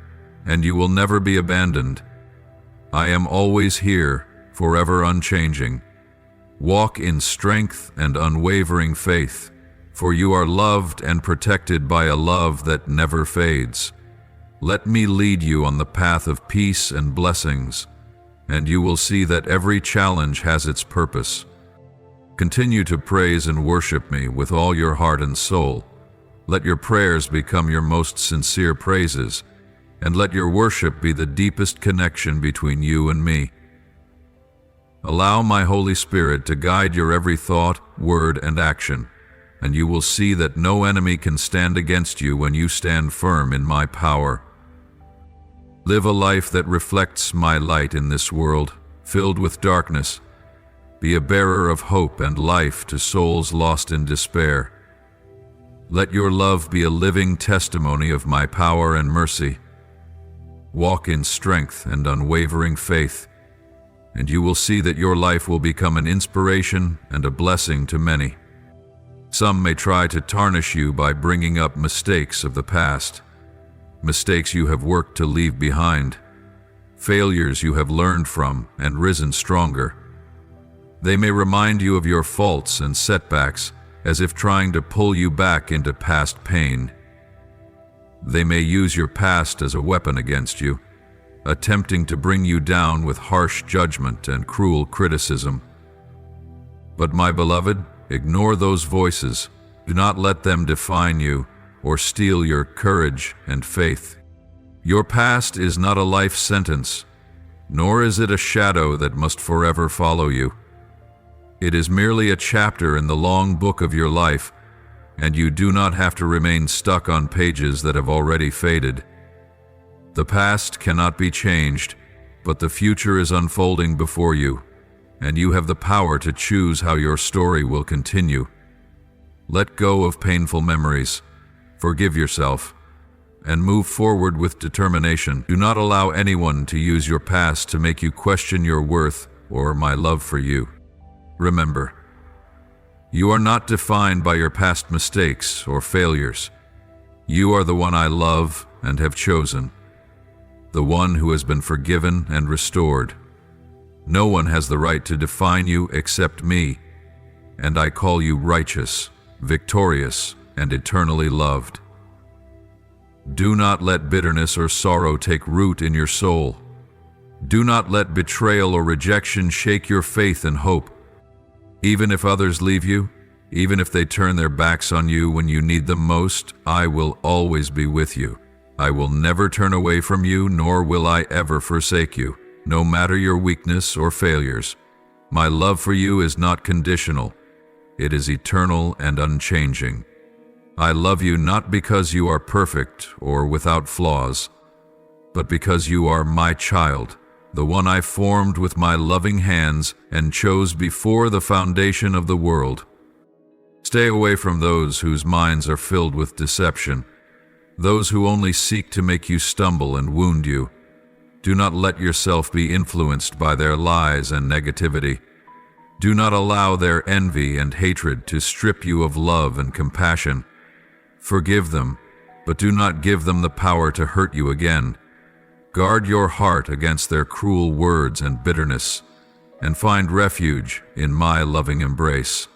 and you will never be abandoned. I am always here, forever unchanging. Walk in strength and unwavering faith, for you are loved and protected by a love that never fades. Let me lead you on the path of peace and blessings, and you will see that every challenge has its purpose. Continue to praise and worship me with all your heart and soul. Let your prayers become your most sincere praises, and let your worship be the deepest connection between you and me. Allow my Holy Spirit to guide your every thought, word, and action, and you will see that no enemy can stand against you when you stand firm in my power. Live a life that reflects my light in this world, filled with darkness. Be a bearer of hope and life to souls lost in despair. Let your love be a living testimony of my power and mercy. Walk in strength and unwavering faith, and you will see that your life will become an inspiration and a blessing to many. Some may try to tarnish you by bringing up mistakes of the past, mistakes you have worked to leave behind, failures you have learned from and risen stronger. They may remind you of your faults and setbacks, as if trying to pull you back into past pain. They may use your past as a weapon against you, attempting to bring you down with harsh judgment and cruel criticism. But my beloved, ignore those voices. Do not let them define you or steal your courage and faith. Your past is not a life sentence, nor is it a shadow that must forever follow you. It is merely a chapter in the long book of your life, and you do not have to remain stuck on pages that have already faded. The past cannot be changed, but the future is unfolding before you, and you have the power to choose how your story will continue. Let go of painful memories, forgive yourself, and move forward with determination. Do not allow anyone to use your past to make you question your worth or my love for you. Remember, you are not defined by your past mistakes or failures. You are the one I love and have chosen, the one who has been forgiven and restored. No one has the right to define you except me, and I call you righteous, victorious, and eternally loved. Do not let bitterness or sorrow take root in your soul. Do not let betrayal or rejection shake your faith and hope. Even if others leave you, even if they turn their backs on you when you need them most, I will always be with you. I will never turn away from you, nor will I ever forsake you, no matter your weakness or failures. My love for you is not conditional. It is eternal and unchanging. I love you not because you are perfect or without flaws, but because you are my child, the one I formed with my loving hands and chose before the foundation of the world. Stay away from those whose minds are filled with deception, those who only seek to make you stumble and wound you. Do not let yourself be influenced by their lies and negativity. Do not allow their envy and hatred to strip you of love and compassion. Forgive them, but do not give them the power to hurt you again. Guard your heart against their cruel words and bitterness, and find refuge in my loving embrace.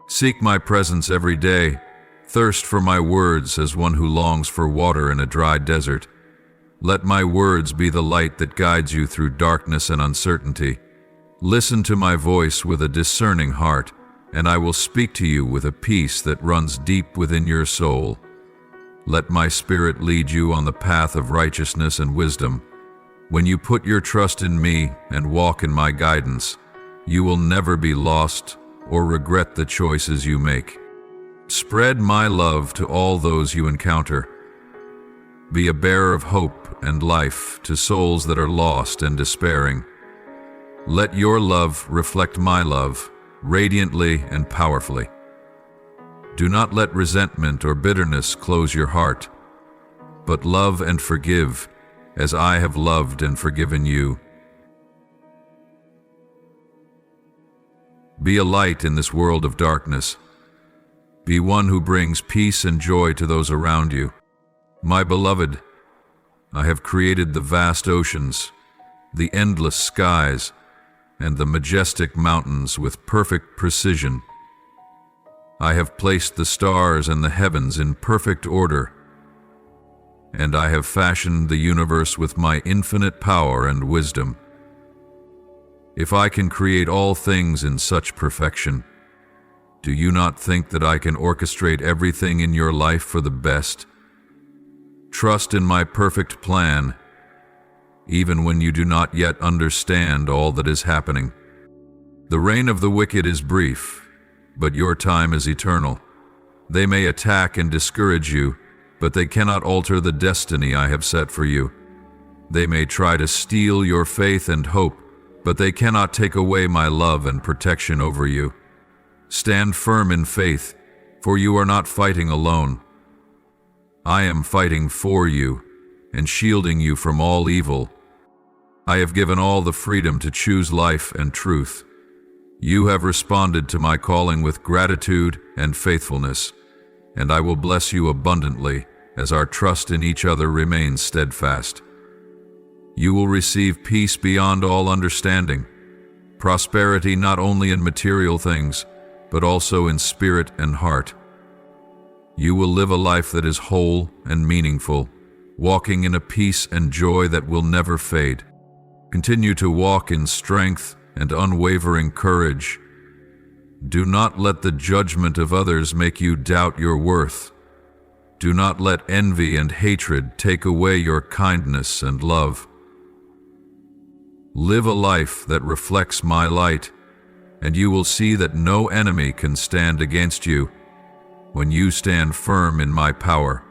Seek my presence every day. Thirst for my words as one who longs for water in a dry desert. Let my words be the light that guides you through darkness and uncertainty. Listen to my voice with a discerning heart, and I will speak to you with a peace that runs deep within your soul. Let my Spirit lead you on the path of righteousness and wisdom. When you put your trust in me and walk in my guidance, you will never be lost or regret the choices you make. Spread my love to all those you encounter. Be a bearer of hope and life to souls that are lost and despairing. Let your love reflect my love, radiantly and powerfully. Do not let resentment or bitterness close your heart. but love and forgive, as I have loved and forgiven you. Be a light in this world of darkness. Be one who brings peace and joy to those around you. My beloved, I have created the vast oceans, the endless skies, and the majestic mountains with perfect precision. I have placed the stars and the heavens in perfect order, and I have fashioned the universe with my infinite power and wisdom. If I can create all things in such perfection, do you not think that I can orchestrate everything in your life for the best? Trust in my perfect plan, even when you do not yet understand all that is happening. The reign of the wicked is brief, but your time is eternal. They may attack and discourage you, but they cannot alter the destiny I have set for you. They may try to steal your faith and hope, but they cannot take away my love and protection over you. Stand firm in faith, for you are not fighting alone. I am fighting for you and shielding you from all evil. I have given all the freedom to choose life and truth. You have responded to my calling with gratitude and faithfulness, and I will bless you abundantly as our trust in each other remains steadfast. You will receive peace beyond all understanding, prosperity not only in material things, but also in spirit and heart. You will live a life that is whole and meaningful, walking in a peace and joy that will never fade. Continue to walk in strength and unwavering courage. Do not let the judgment of others make you doubt your worth. Do not let envy and hatred take away your kindness and love. Live a life that reflects my light, and you will see that no enemy can stand against you when you stand firm in my power.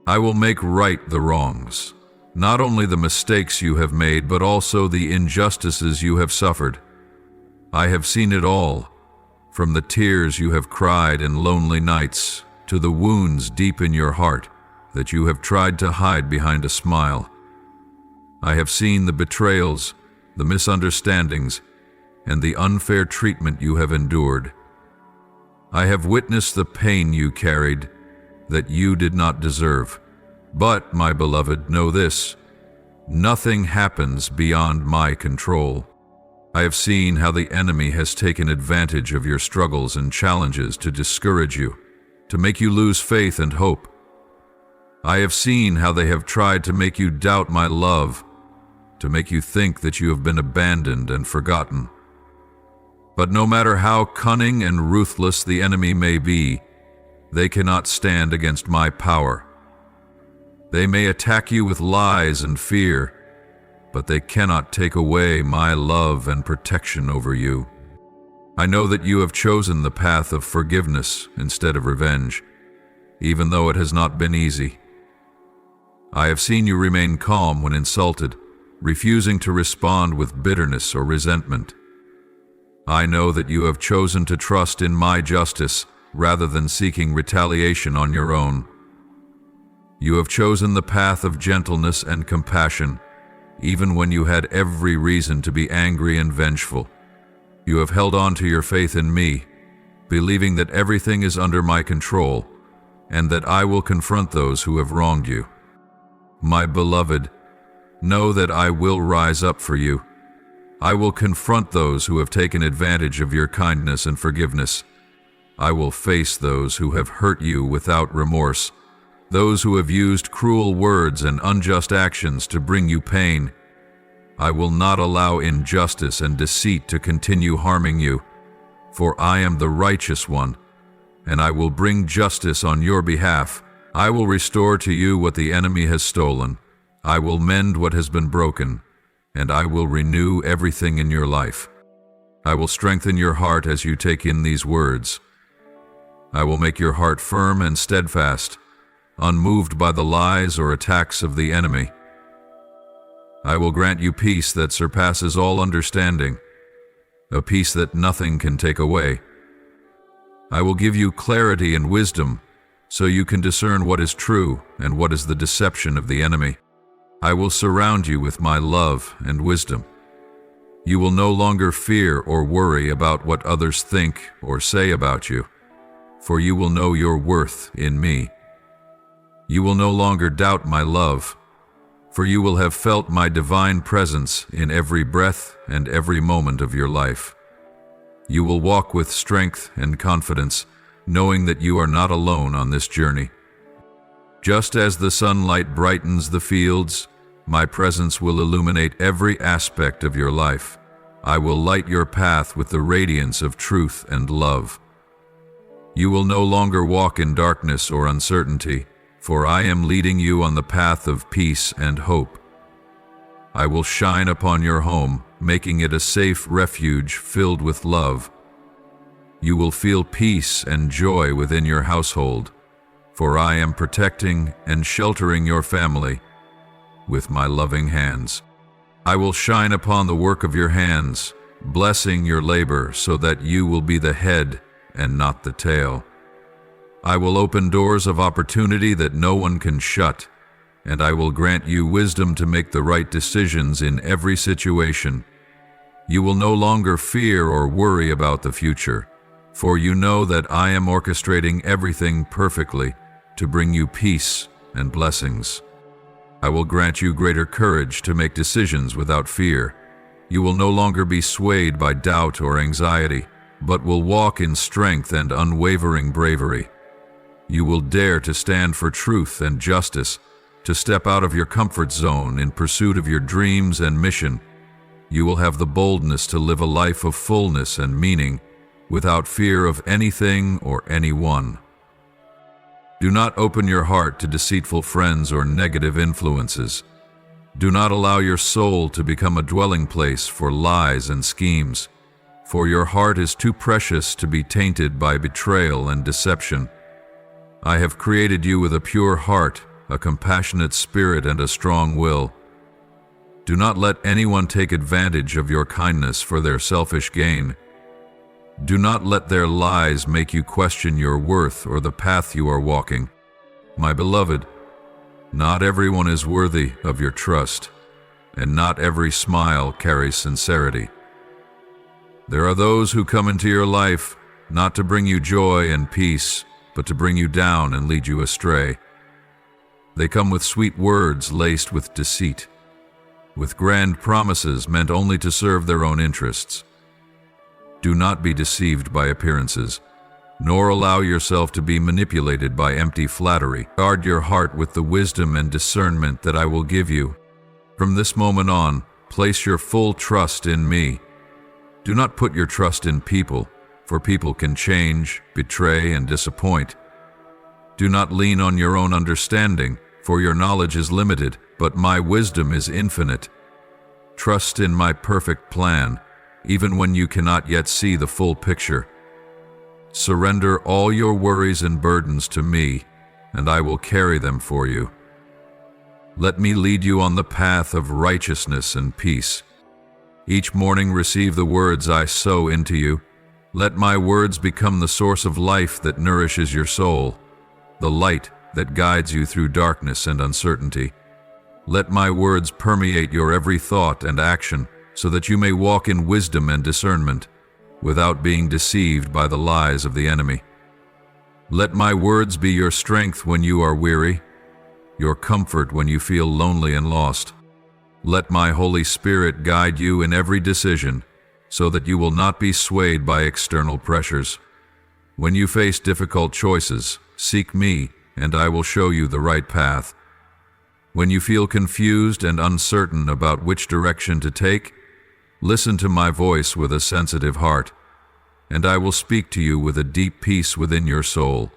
I will make right the wrongs, not only the mistakes you have made, but also the injustices you have suffered. I have seen it all, from the tears you have cried in lonely nights to the wounds deep in your heart that you have tried to hide behind a smile. I have seen the betrayals, the misunderstandings, and the unfair treatment you have endured. I have witnessed the pain you carried that you did not deserve. But, my beloved, know this: nothing happens beyond my control. I have seen how the enemy has taken advantage of your struggles and challenges to discourage you, to make you lose faith and hope. I have seen how they have tried to make you doubt my love, to make you think that you have been abandoned and forgotten. But no matter how cunning and ruthless the enemy may be, they cannot stand against my power. They may attack you with lies and fear, but they cannot take away my love and protection over you. I know that you have chosen the path of forgiveness instead of revenge, even though it has not been easy. I have seen you remain calm when insulted, refusing to respond with bitterness or resentment. I know that you have chosen to trust in my justice rather than seeking retaliation on your own. You have chosen the path of gentleness and compassion, even when you had every reason to be angry and vengeful. You have held on to your faith in me, believing that everything is under my control and that I will confront those who have wronged you. My beloved, know that I will rise up for you. I will confront those who have taken advantage of your kindness and forgiveness. I will face those who have hurt you without remorse, those who have used cruel words and unjust actions to bring you pain. I will not allow injustice and deceit to continue harming you, for I am the righteous one, and I will bring justice on your behalf. I will restore to you what the enemy has stolen. I will mend what has been broken, and I will renew everything in your life. I will strengthen your heart as you take in these words. I will make your heart firm and steadfast, unmoved by the lies or attacks of the enemy. I will grant you peace that surpasses all understanding, a peace that nothing can take away. I will give you clarity and wisdom so you can discern what is true and what is the deception of the enemy. I will surround you with my love and wisdom. You will no longer fear or worry about what others think or say about you, for you will know your worth in me. You will no longer doubt my love, for you will have felt my divine presence in every breath and every moment of your life. You will walk with strength and confidence, knowing that you are not alone on this journey. Just as the sunlight brightens the fields, my presence will illuminate every aspect of your life. I will light your path with the radiance of truth and love. You will no longer walk in darkness or uncertainty, for I am leading you on the path of peace and hope. I will shine upon your home, making it a safe refuge filled with love. You will feel peace and joy within your household, for I am protecting and sheltering your family with my loving hands. I will shine upon the work of your hands, blessing your labor so that you will be the head and not the tail. I will open doors of opportunity that no one can shut, and I will grant you wisdom to make the right decisions in every situation. You will no longer fear or worry about the future, for you know that I am orchestrating everything perfectly to bring you peace and blessings. I will grant you greater courage to make decisions without fear. You will no longer be swayed by doubt or anxiety, but will walk in strength and unwavering bravery. You will dare to stand for truth and justice, to step out of your comfort zone in pursuit of your dreams and mission. You will have the boldness to live a life of fullness and meaning, without fear of anything or anyone. Do not open your heart to deceitful friends or negative influences. Do not allow your soul to become a dwelling place for lies and schemes, for your heart is too precious to be tainted by betrayal and deception. I have created you with a pure heart, a compassionate spirit, and a strong will. Do not let anyone take advantage of your kindness for their selfish gain. Do not let their lies make you question your worth or the path you are walking. My beloved, not everyone is worthy of your trust, and not every smile carries sincerity. There are those who come into your life not to bring you joy and peace, but to bring you down and lead you astray. They come with sweet words laced with deceit, with grand promises meant only to serve their own interests. Do not be deceived by appearances, nor allow yourself to be manipulated by empty flattery. Guard your heart with the wisdom and discernment that I will give you. From this moment on, place your full trust in me. Do not put your trust in people, for people can change, betray, and disappoint. Do not lean on your own understanding, for your knowledge is limited, but my wisdom is infinite. Trust in my perfect plan, even when you cannot yet see the full picture. Surrender all your worries and burdens to me, and I will carry them for you. Let me lead you on the path of righteousness and peace. Each morning receive the words I sow into you. Let my words become the source of life that nourishes your soul, the light that guides you through darkness and uncertainty. Let my words permeate your every thought and action, so that you may walk in wisdom and discernment, without being deceived by the lies of the enemy. Let my words be your strength when you are weary, your comfort when you feel lonely and lost. Let my Holy Spirit guide you in every decision, so that you will not be swayed by external pressures. When you face difficult choices, seek me, and I will show you the right path. When you feel confused and uncertain about which direction to take, listen to my voice with a sensitive heart, and I will speak to you with a deep peace within your soul.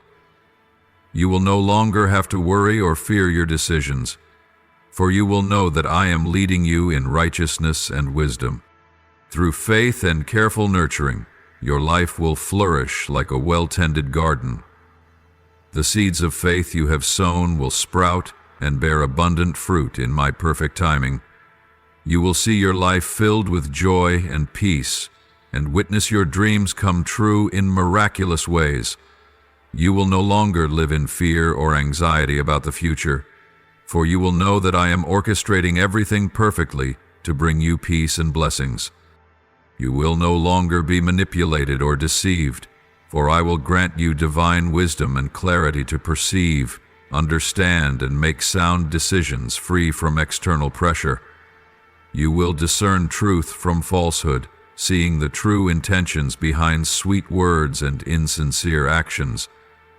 You will no longer have to worry or fear your decisions, for you will know that I am leading you in righteousness and wisdom. Through faith and careful nurturing, your life will flourish like a well-tended garden. The seeds of faith you have sown will sprout and bear abundant fruit in my perfect timing. You will see your life filled with joy and peace, and witness your dreams come true in miraculous ways. You will no longer live in fear or anxiety about the future, for you will know that I am orchestrating everything perfectly to bring you peace and blessings. You will no longer be manipulated or deceived, for I will grant you divine wisdom and clarity to perceive, understand, and make sound decisions free from external pressure. You will discern truth from falsehood, seeing the true intentions behind sweet words and insincere actions.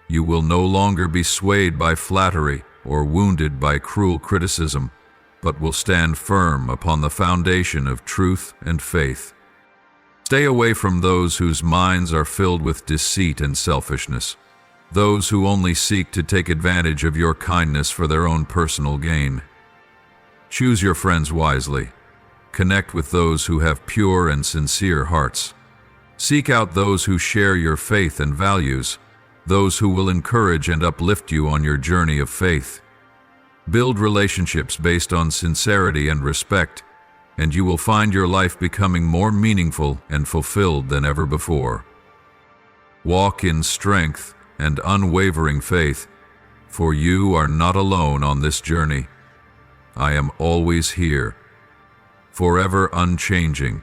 You will no longer be swayed by flattery or wounded by cruel criticism, but will stand firm upon the foundation of truth and faith. Stay away from those whose minds are filled with deceit and selfishness, those who only seek to take advantage of your kindness for their own personal gain. Choose your friends wisely. Connect with those who have pure and sincere hearts. Seek out those who share your faith and values, those who will encourage and uplift you on your journey of faith. Build relationships based on sincerity and respect, and you will find your life becoming more meaningful and fulfilled than ever before. Walk in strength and unwavering faith, for you are not alone on this journey. I am always here, forever unchanging.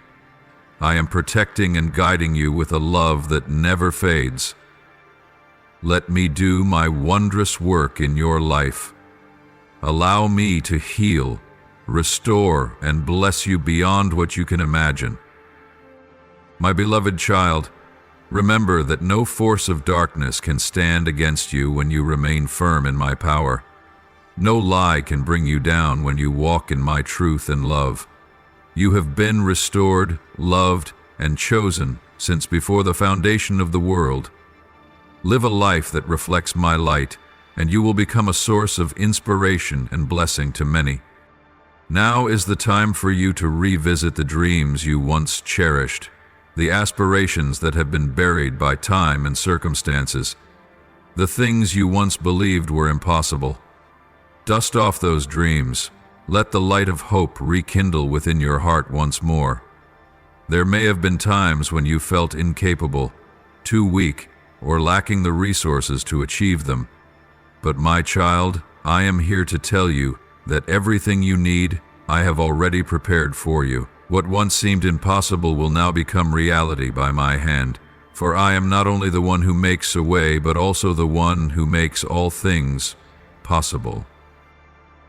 I am protecting and guiding you with a love that never fades. Let me do my wondrous work in your life. Allow me to heal, restore, and bless you beyond what you can imagine. My beloved child, remember that no force of darkness can stand against you when you remain firm in my power. No lie can bring you down when you walk in my truth and love. You have been restored, loved, and chosen since before the foundation of the world. Live a life that reflects my light, and you will become a source of inspiration and blessing to many. Now is the time for you to revisit the dreams you once cherished, the aspirations that have been buried by time and circumstances, the things you once believed were impossible. Dust off those dreams. Let the light of hope rekindle within your heart once more. There may have been times when you felt incapable, too weak, or lacking the resources to achieve them. But my child, I am here to tell you that everything you need, I have already prepared for you. What once seemed impossible will now become reality by my hand. For I am not only the one who makes a way, but also the one who makes all things possible.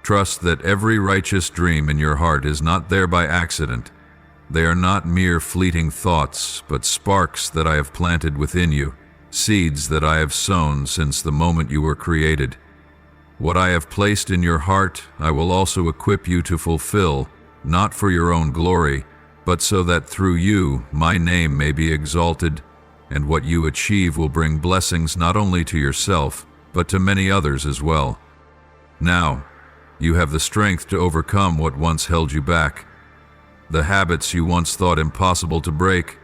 Trust that every righteous dream in your heart is not there by accident. They are not mere fleeting thoughts, but sparks that I have planted within you, seeds that I have sown since the moment you were created. What I have placed in your heart, I will also equip you to fulfill, not for your own glory, but so that through you my name may be exalted, and what you achieve will bring blessings not only to yourself, but to many others as well. Now, you have the strength to overcome what once held you back, the habits you once thought impossible to break,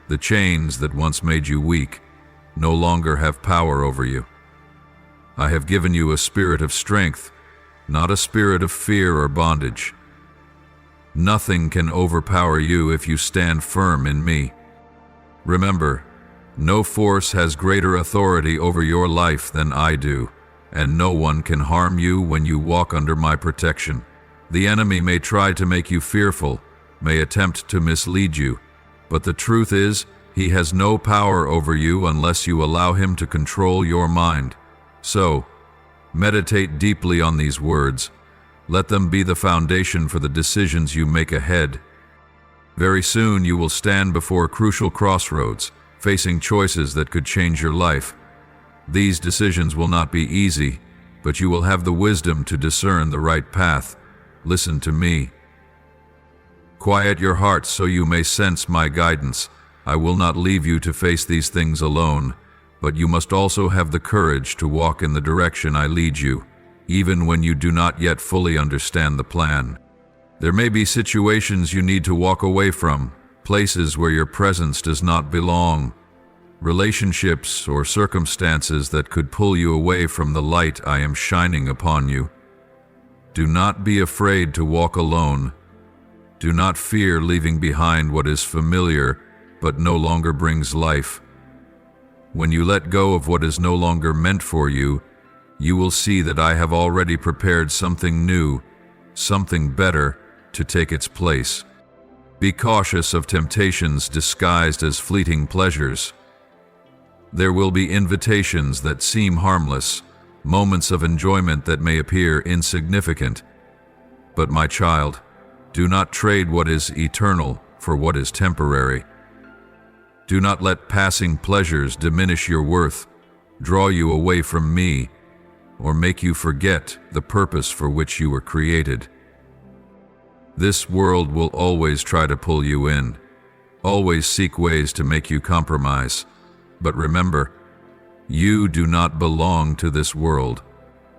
the chains that once made you weak, no longer have power over you. I have given you a spirit of strength, not a spirit of fear or bondage. Nothing can overpower you if you stand firm in me. Remember, no force has greater authority over your life than I do, and no one can harm you when you walk under my protection. The enemy may try to make you fearful, may attempt to mislead you, but the truth is, he has no power over you unless you allow him to control your mind. So, meditate deeply on these words. Let them be the foundation for the decisions you make ahead. Very soon you will stand before crucial crossroads, facing choices that could change your life. These decisions will not be easy, but you will have the wisdom to discern the right path. Listen to me. Quiet your heart so you may sense my guidance. I will not leave you to face these things alone, but you must also have the courage to walk in the direction I lead you, even when you do not yet fully understand the plan. There may be situations you need to walk away from, places where your presence does not belong, relationships or circumstances that could pull you away from the light I am shining upon you. Do not be afraid to walk alone. Do not fear leaving behind what is familiar but no longer brings life. When you let go of what is no longer meant for you, you will see that I have already prepared something new, something better, to take its place. Be cautious of temptations disguised as fleeting pleasures. There will be invitations that seem harmless, moments of enjoyment that may appear insignificant. But my child, do not trade what is eternal for what is temporary. Do not let passing pleasures diminish your worth, draw you away from me, or make you forget the purpose for which you were created. This world will always try to pull you in, always seek ways to make you compromise. But remember, you do not belong to this world.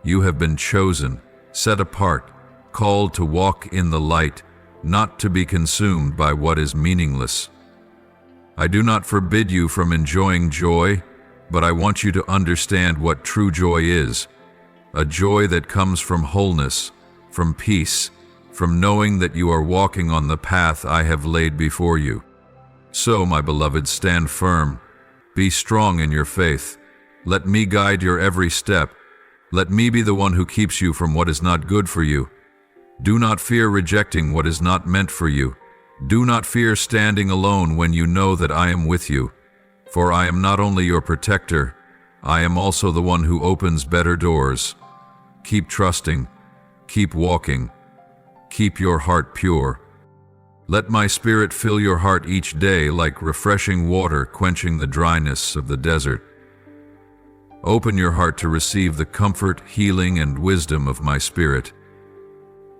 You have been chosen, set apart, called to walk in the light, not to be consumed by what is meaningless. I do not forbid you from enjoying joy, but I want you to understand what true joy is. A joy that comes from wholeness, from peace, from knowing that you are walking on the path I have laid before you. So, my beloved, stand firm. Be strong in your faith. Let me guide your every step. Let me be the one who keeps you from what is not good for you. Do not fear rejecting what is not meant for you. Do not fear standing alone when you know that I am with you. For I am not only your protector, I am also the one who opens better doors. Keep trusting, keep walking, keep your heart pure. Let my spirit fill your heart each day like refreshing water quenching the dryness of the desert. Open your heart to receive the comfort, healing, and wisdom of my spirit.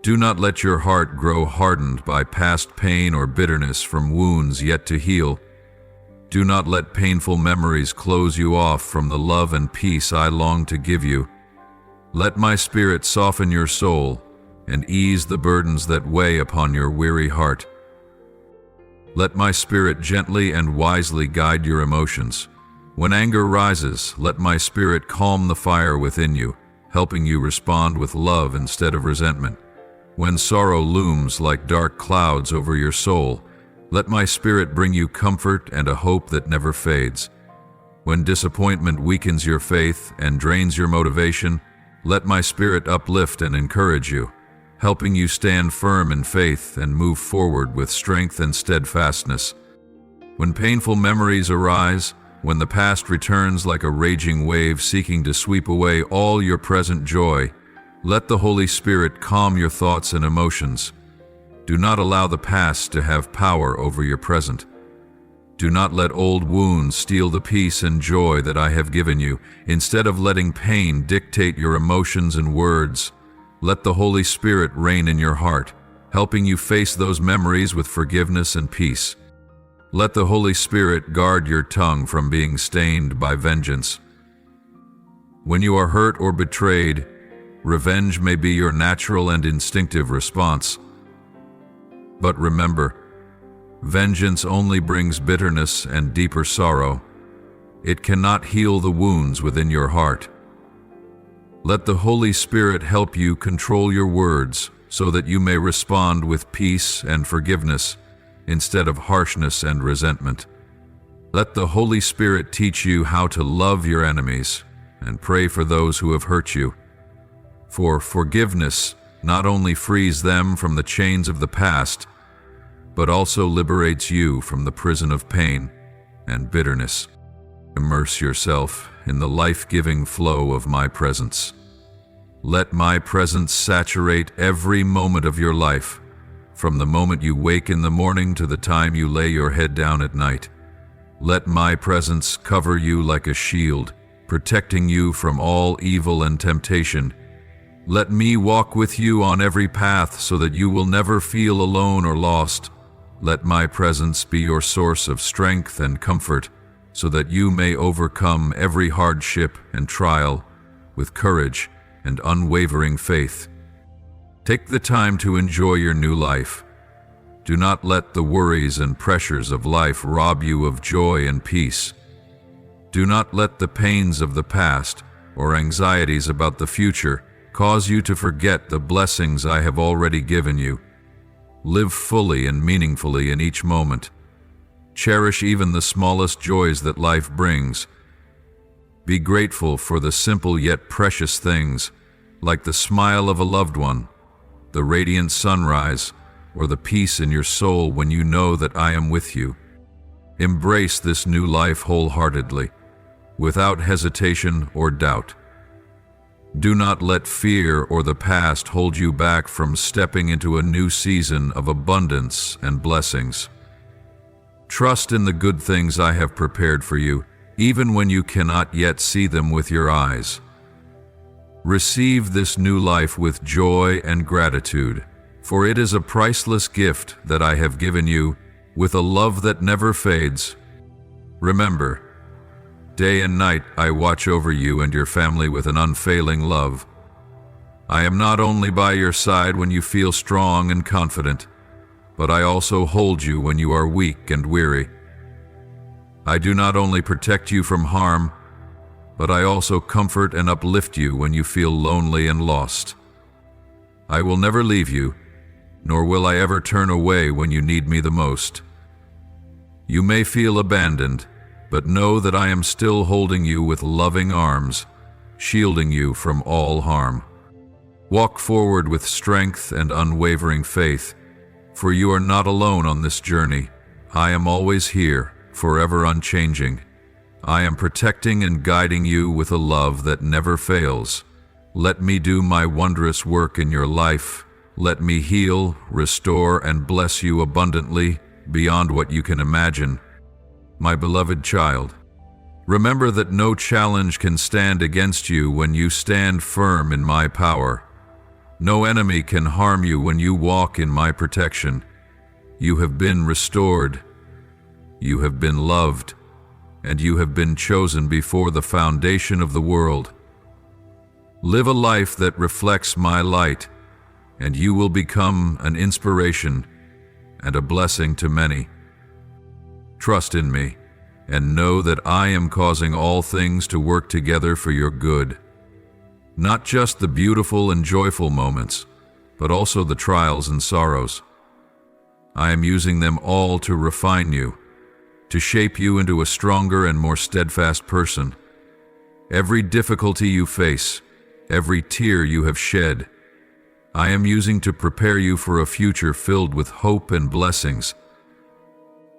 Do not let your heart grow hardened by past pain or bitterness from wounds yet to heal. Do not let painful memories close you off from the love and peace I long to give you. Let my spirit soften your soul and ease the burdens that weigh upon your weary heart. Let my spirit gently and wisely guide your emotions. When anger rises, let my spirit calm the fire within you, helping you respond with love instead of resentment. When sorrow looms like dark clouds over your soul, let my spirit bring you comfort and a hope that never fades. When disappointment weakens your faith and drains your motivation, let my spirit uplift and encourage you, helping you stand firm in faith and move forward with strength and steadfastness. When painful memories arise, when the past returns like a raging wave seeking to sweep away all your present joy, let the Holy Spirit calm your thoughts and emotions. Do not allow the past to have power over your present. Do not let old wounds steal the peace and joy that I have given you. Instead of letting pain dictate your emotions and words, let the Holy Spirit reign in your heart, helping you face those memories with forgiveness and peace. Let the Holy Spirit guard your tongue from being stained by vengeance. When you are hurt or betrayed, revenge may be your natural and instinctive response. But remember, vengeance only brings bitterness and deeper sorrow. It cannot heal the wounds within your heart. Let the Holy Spirit help you control your words so that you may respond with peace and forgiveness instead of harshness and resentment. Let the Holy Spirit teach you how to love your enemies and pray for those who have hurt you. For forgiveness not only frees them from the chains of the past, but also liberates you from the prison of pain and bitterness. Immerse yourself in the life-giving flow of my presence. Let my presence saturate every moment of your life, from the moment you wake in the morning to the time you lay your head down at night. Let my presence cover you like a shield, protecting you from all evil and temptation. Let me walk with you on every path so that you will never feel alone or lost. Let my presence be your source of strength and comfort, so that you may overcome every hardship and trial with courage and unwavering faith. Take the time to enjoy your new life. Do not let the worries and pressures of life rob you of joy and peace. Do not let the pains of the past or anxieties about the future cause you to forget the blessings I have already given you. Live fully and meaningfully in each moment. Cherish even the smallest joys that life brings, Be grateful for the simple yet precious things, like the smile of a loved one, the radiant sunrise, or the peace in your soul when you know that I am with you. Embrace this new life wholeheartedly, without hesitation or doubt. Do not let fear or the past hold you back from stepping into a new season of abundance and blessings. Trust in the good things I have prepared for you, even when you cannot yet see them with your eyes. Receive this new life with joy and gratitude, for it is a priceless gift that I have given you with a love that never fades. Remember, day and night I watch over you and your family with an unfailing love. I am not only by your side when you feel strong and confident, but I also hold you when you are weak and weary. I do not only protect you from harm, but I also comfort and uplift you when you feel lonely and lost. I will never leave you, nor will I ever turn away when you need me the most. You may feel abandoned, but know that I am still holding you with loving arms, shielding you from all harm. Walk forward with strength and unwavering faith, for you are not alone on this journey. I am always here, forever unchanging. I am protecting and guiding you with a love that never fails. Let me do my wondrous work in your life. Let me heal, restore, and bless you abundantly beyond what you can imagine. My beloved child, remember that no challenge can stand against you when you stand firm in my power. No enemy can harm you when you walk in my protection. You have been restored. You have been loved, and you have been chosen before the foundation of the world. Live a life that reflects my light, and you will become an inspiration and a blessing to many. Trust in me, and know that I am causing all things to work together for your good. Not just the beautiful and joyful moments, but also the trials and sorrows. I am using them all to refine you, to shape you into a stronger and more steadfast person. Every difficulty you face, every tear you have shed, I am using to prepare you for a future filled with hope and blessings.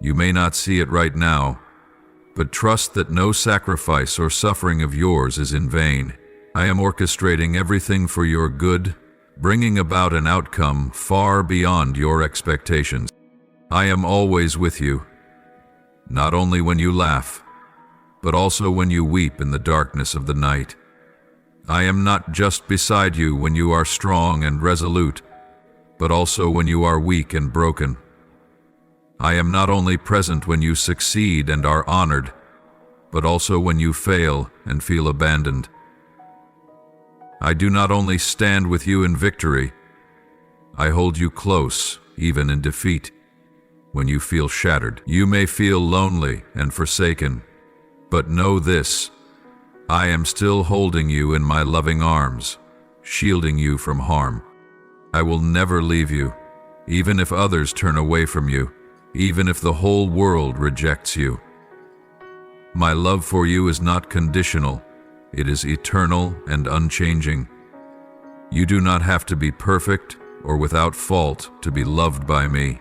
You may not see it right now, but trust that no sacrifice or suffering of yours is in vain. I am orchestrating everything for your good, bringing about an outcome far beyond your expectations. I am always with you, not only when you laugh, but also when you weep in the darkness of the night. I am not just beside you when you are strong and resolute, but also when you are weak and broken. I am not only present when you succeed and are honored, but also when you fail and feel abandoned. I do not only stand with you in victory, I hold you close, even in defeat. When you feel shattered, you may feel lonely and forsaken, but know this: I am still holding you in my loving arms, shielding you from harm. I will never leave you, even if others turn away from you, even if the whole world rejects you. My love for you is not conditional. It is eternal and unchanging. You do not have to be perfect or without fault to be loved by me.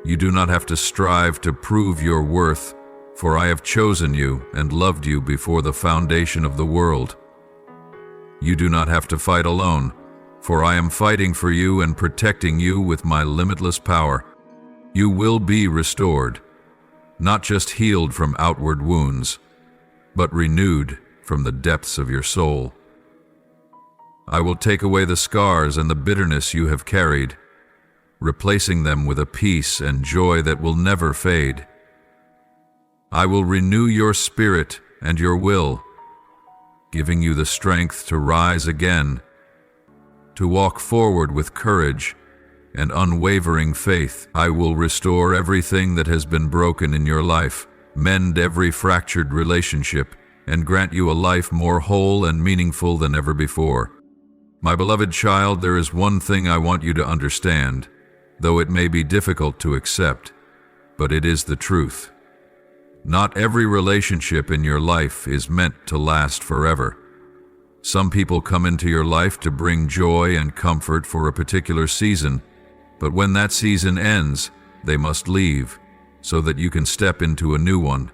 You do not have to strive to prove your worth, for I have chosen you and loved you before the foundation of the world. You do not have to fight alone, for I am fighting for you and protecting you with my limitless power. You will be restored, not just healed from outward wounds, but renewed from the depths of your soul. I will take away the scars and the bitterness you have carried, replacing them with a peace and joy that will never fade. I will renew your spirit and your will, giving you the strength to rise again, to walk forward with courage and unwavering faith. I will restore everything that has been broken in your life, mend every fractured relationship, and grant you a life more whole and meaningful than ever before. My beloved child, there is one thing I want you to understand, though it may be difficult to accept, but it is the truth. Not every relationship in your life is meant to last forever. Some people come into your life to bring joy and comfort for a particular season, but when that season ends, they must leave so that you can step into a new one.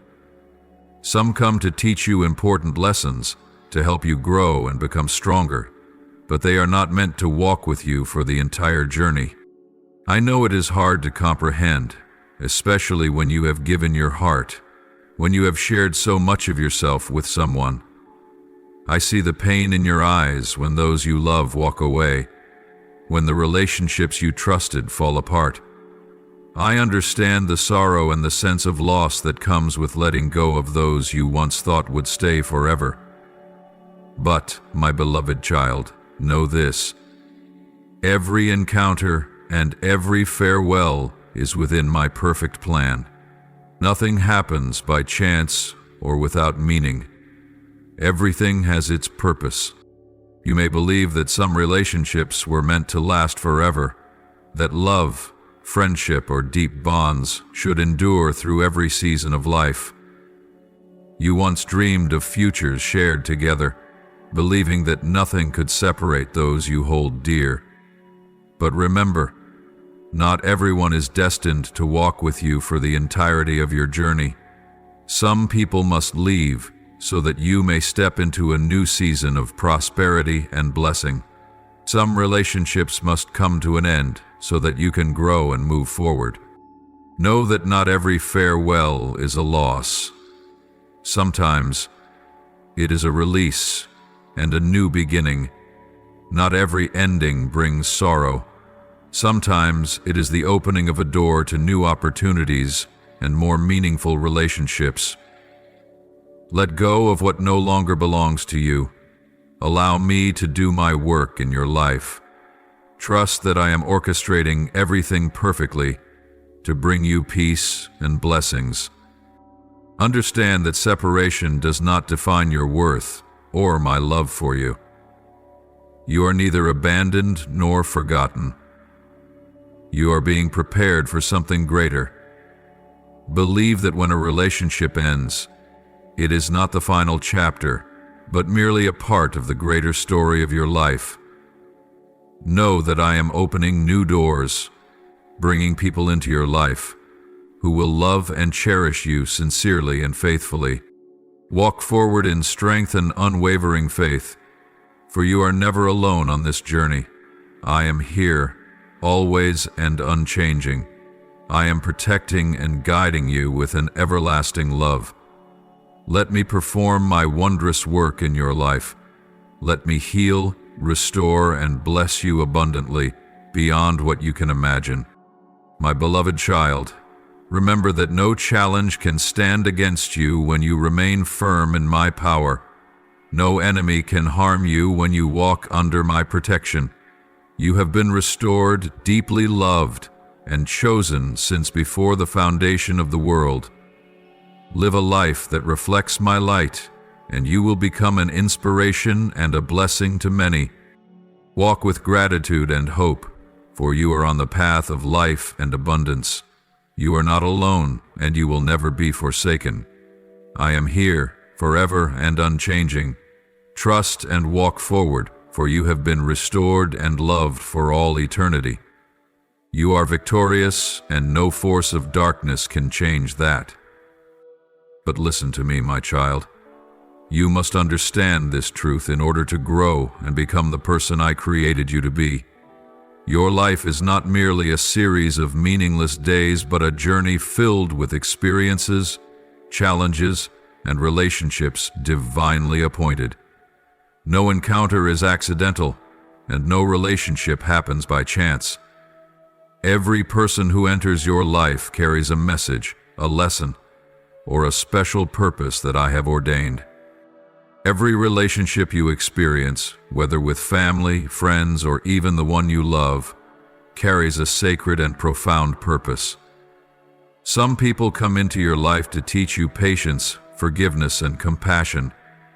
Some come to teach you important lessons, to help you grow and become stronger, but they are not meant to walk with you for the entire journey. I know it is hard to comprehend, especially when you have given your heart, when you have shared so much of yourself with someone. I see the pain in your eyes when those you love walk away, when the relationships you trusted fall apart. I understand the sorrow and the sense of loss that comes with letting go of those you once thought would stay forever. But, my beloved child, know this: every encounter and every farewell is within my perfect plan. Nothing happens by chance or without meaning. Everything has its purpose. You may believe that some relationships were meant to last forever, that love, friendship, or deep bonds should endure through every season of life. You once dreamed of futures shared together, believing that nothing could separate those you hold dear. But remember, not everyone is destined to walk with you for the entirety of your journey. Some people must leave so that you may step into a new season of prosperity and blessing. Some relationships must come to an end so that you can grow and move forward. Know that not every farewell is a loss. Sometimes it is a release and a new beginning. Not every ending brings sorrow. Sometimes it is the opening of a door to new opportunities and more meaningful relationships. Let go of what no longer belongs to you. Allow me to do my work in your life. Trust that I am orchestrating everything perfectly to bring you peace and blessings. Understand that separation does not define your worth or my love for you. You are neither abandoned nor forgotten. You are being prepared for something greater. Believe that when a relationship ends, it is not the final chapter, but merely a part of the greater story of your life. Know that I am opening new doors, bringing people into your life who will love and cherish you sincerely and faithfully. Walk forward in strength and unwavering faith, for you are never alone on this journey. I am here, always and unchanging. I am protecting and guiding you with an everlasting love. Let me perform my wondrous work in your life. Let me heal, restore, and bless you abundantly, beyond what you can imagine. My beloved child, remember that no challenge can stand against you when you remain firm in my power. No enemy can harm you when you walk under my protection. You have been restored, deeply loved, and chosen since before the foundation of the world. Live a life that reflects my light, and you will become an inspiration and a blessing to many. Walk with gratitude and hope, for you are on the path of life and abundance. You are not alone, and you will never be forsaken. I am here, forever and unchanging. Trust and walk forward, for you have been restored and loved for all eternity. You are victorious, and no force of darkness can change that. But listen to me, my child. You must understand this truth in order to grow and become the person I created you to be. Your life is not merely a series of meaningless days, but a journey filled with experiences, challenges, and relationships divinely appointed. No encounter is accidental, and no relationship happens by chance. Every person who enters your life carries a message, a lesson, or a special purpose that I have ordained. Every relationship you experience, whether with family, friends, or even the one you love, carries a sacred and profound purpose. Some people come into your life to teach you patience, forgiveness, and compassion.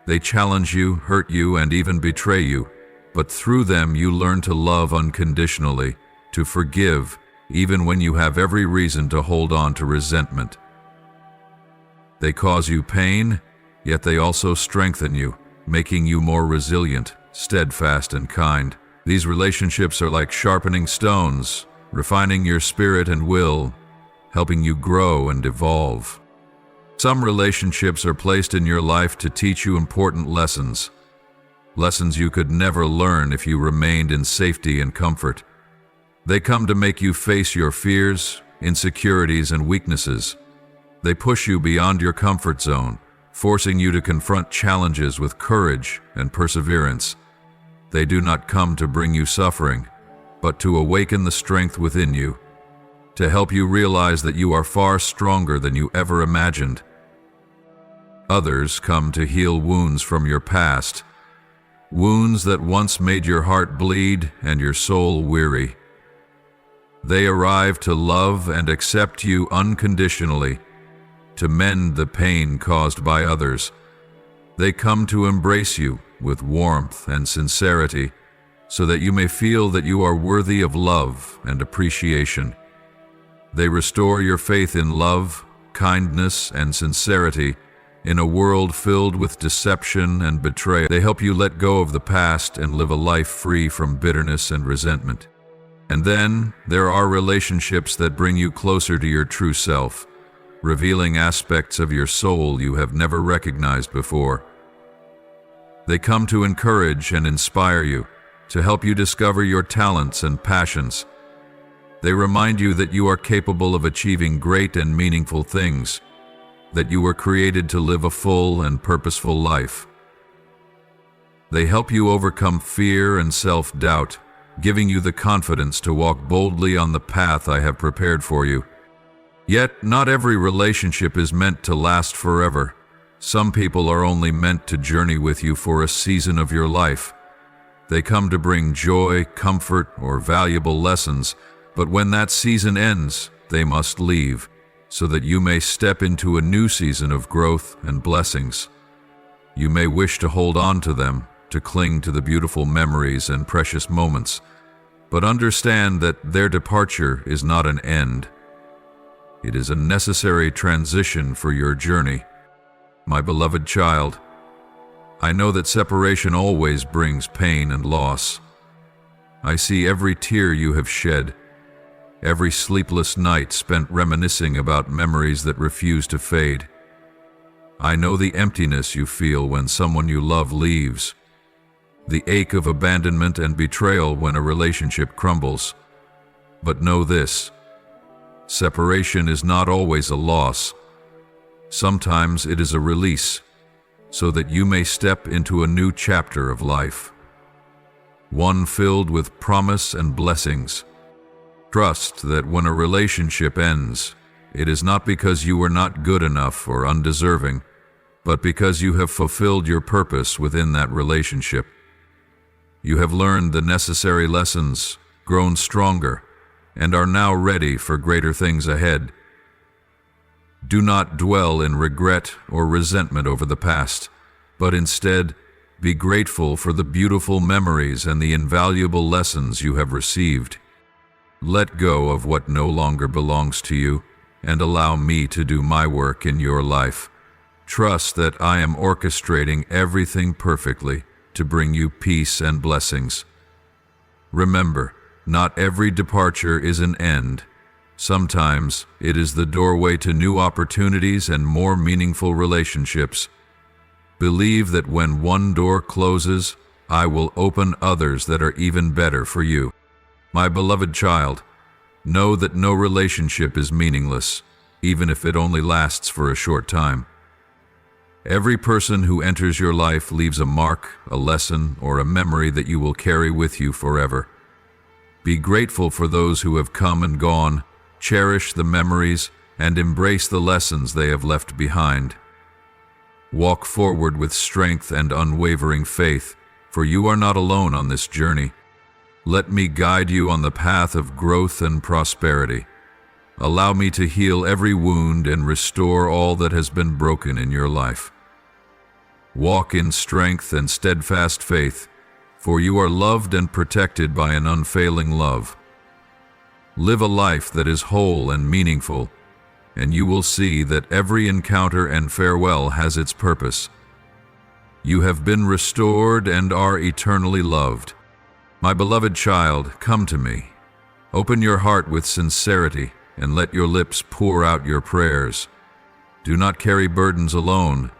They challenge you, hurt you, and even betray you, but through them you learn to love unconditionally, to forgive, even when you have every reason to hold on to resentment. They cause you pain, yet they also strengthen you, making you more resilient, steadfast, and kind. These relationships are like sharpening stones, refining your spirit and will, helping you grow and evolve. Some relationships are placed in your life to teach you important lessons, lessons you could never learn if you remained in safety and comfort. They come to make you face your fears, insecurities, and weaknesses. They push you beyond your comfort zone, forcing you to confront challenges with courage and perseverance. They do not come to bring you suffering, but to awaken the strength within you, to help you realize that you are far stronger than you ever imagined. Others come to heal wounds from your past, wounds that once made your heart bleed and your soul weary. They arrive to love and accept you unconditionally, to mend the pain caused by others. They come to embrace you with warmth and sincerity, so that you may feel that you are worthy of love and appreciation. They restore your faith in love, kindness, and sincerity in a world filled with deception and betrayal. They help you let go of the past and live a life free from bitterness and resentment. And then there are relationships that bring you closer to your true self, revealing aspects of your soul you have never recognized before. They come to encourage and inspire you, to help you discover your talents and passions. They remind you that you are capable of achieving great and meaningful things, that you were created to live a full and purposeful life. They help you overcome fear and self-doubt, giving you the confidence to walk boldly on the path I have prepared for you. Yet, not every relationship is meant to last forever. Some people are only meant to journey with you for a season of your life. They come to bring joy, comfort, or valuable lessons, but when that season ends, they must leave, so that you may step into a new season of growth and blessings. You may wish to hold on to them, to cling to the beautiful memories and precious moments, but understand that their departure is not an end. It is a necessary transition for your journey. My beloved child, I know that separation always brings pain and loss. I see every tear you have shed, every sleepless night spent reminiscing about memories that refuse to fade. I know the emptiness you feel when someone you love leaves, the ache of abandonment and betrayal when a relationship crumbles. But know this: separation is not always a loss. Sometimes it is a release, so that you may step into a new chapter of life, one filled with promise and blessings. Trust that when a relationship ends, it is not because you were not good enough or undeserving, but because you have fulfilled your purpose within that relationship. You have learned the necessary lessons, grown stronger, and are now ready for greater things ahead. Do not dwell in regret or resentment over the past, but instead be grateful for the beautiful memories and the invaluable lessons you have received. Let go of what no longer belongs to you, and allow me to do my work in your life. Trust that I am orchestrating everything perfectly to bring you peace and blessings. Remember, not every departure is an end. Sometimes it is the doorway to new opportunities and more meaningful relationships. Believe that when one door closes, I will open others that are even better for you. My beloved child, know that no relationship is meaningless, even if it only lasts for a short time. Every person who enters your life leaves a mark, a lesson, or a memory that you will carry with you forever. Be grateful for those who have come and gone, cherish the memories, and embrace the lessons they have left behind. Walk forward with strength and unwavering faith, for you are not alone on this journey. Let me guide you on the path of growth and prosperity. Allow me to heal every wound and restore all that has been broken in your life. Walk in strength and steadfast faith, for you are loved and protected by an unfailing love. Live a life that is whole and meaningful, and you will see that every encounter and farewell has its purpose. You have been restored and are eternally loved. My beloved child, come to me. Open your heart with sincerity and let your lips pour out your prayers. Do not carry burdens alone,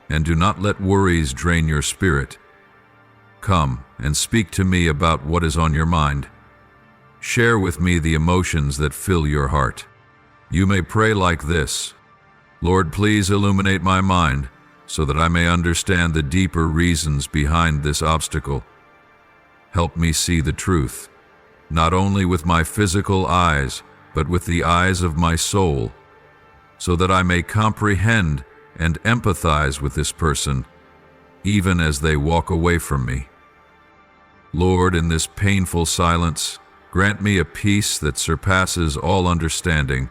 and do not let worries drain your spirit. Come and speak to me about what is on your mind. Share with me the emotions that fill your heart. You may pray like this: Lord, please illuminate my mind so that I may understand the deeper reasons behind this obstacle. Help me see the truth, not only with my physical eyes, but with the eyes of my soul, so that I may comprehend and empathize with this person, even as they walk away from me. Lord, in this painful silence, grant me a peace that surpasses all understanding.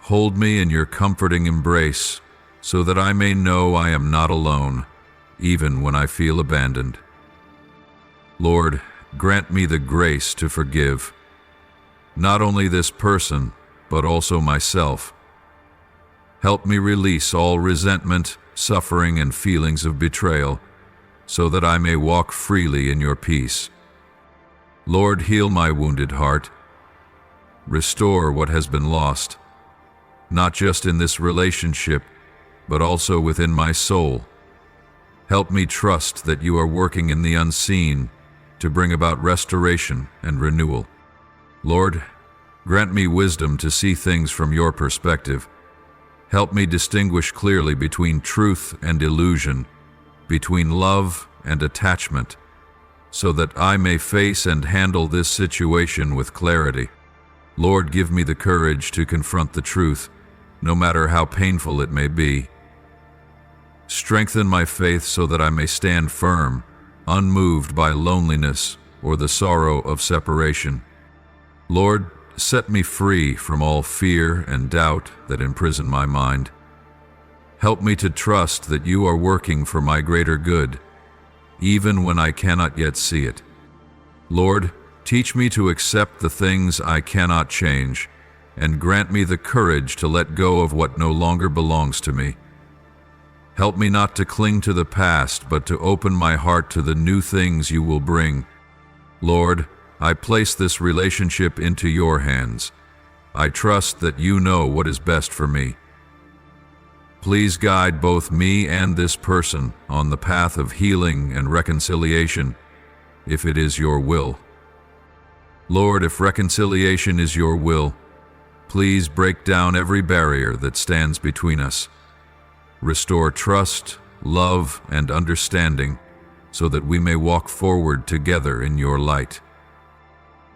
Hold me in your comforting embrace, so that I may know I am not alone, even when I feel abandoned. Lord, grant me the grace to forgive, not only this person, but also myself. Help me release all resentment, suffering, and feelings of betrayal, so that I may walk freely in your peace. Lord, heal my wounded heart. Restore what has been lost, not just in this relationship, but also within my soul. Help me trust that you are working in the unseen to bring about restoration and renewal. Lord, grant me wisdom to see things from your perspective. Help me distinguish clearly between truth and illusion, between love and attachment, so that I may face and handle this situation with clarity. Lord, give me the courage to confront the truth, no matter how painful it may be. Strengthen my faith so that I may stand firm, unmoved by loneliness or the sorrow of separation. Lord, set me free from all fear and doubt that imprison my mind. Help me to trust that you are working for my greater good, even when I cannot yet see it. Lord, teach me to accept the things I cannot change, and grant me the courage to let go of what no longer belongs to me. Help me not to cling to the past, but to open my heart to the new things you will bring. Lord, I place this relationship into your hands. I trust that you know what is best for me. Please guide both me and this person on the path of healing and reconciliation, if it is your will. Lord, if reconciliation is your will, please break down every barrier that stands between us. Restore trust, love, and understanding so that we may walk forward together in your light.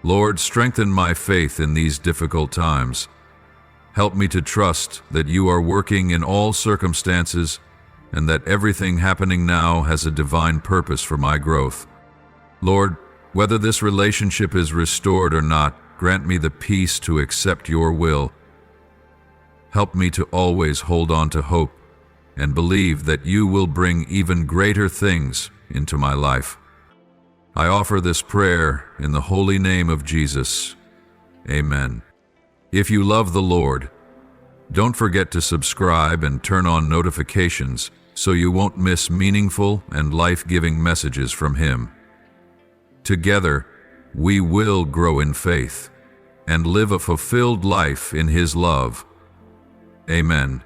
Lord, strengthen my faith in these difficult times. Help me to trust that you are working in all circumstances and that everything happening now has a divine purpose for my growth. Lord, whether this relationship is restored or not, grant me the peace to accept your will. Help me to always hold on to hope and believe that you will bring even greater things into my life. I offer this prayer in the holy name of Jesus. Amen. If you love the Lord, don't forget to subscribe and turn on notifications so you won't miss meaningful and life-giving messages from Him. Together, we will grow in faith and live a fulfilled life in His love. Amen.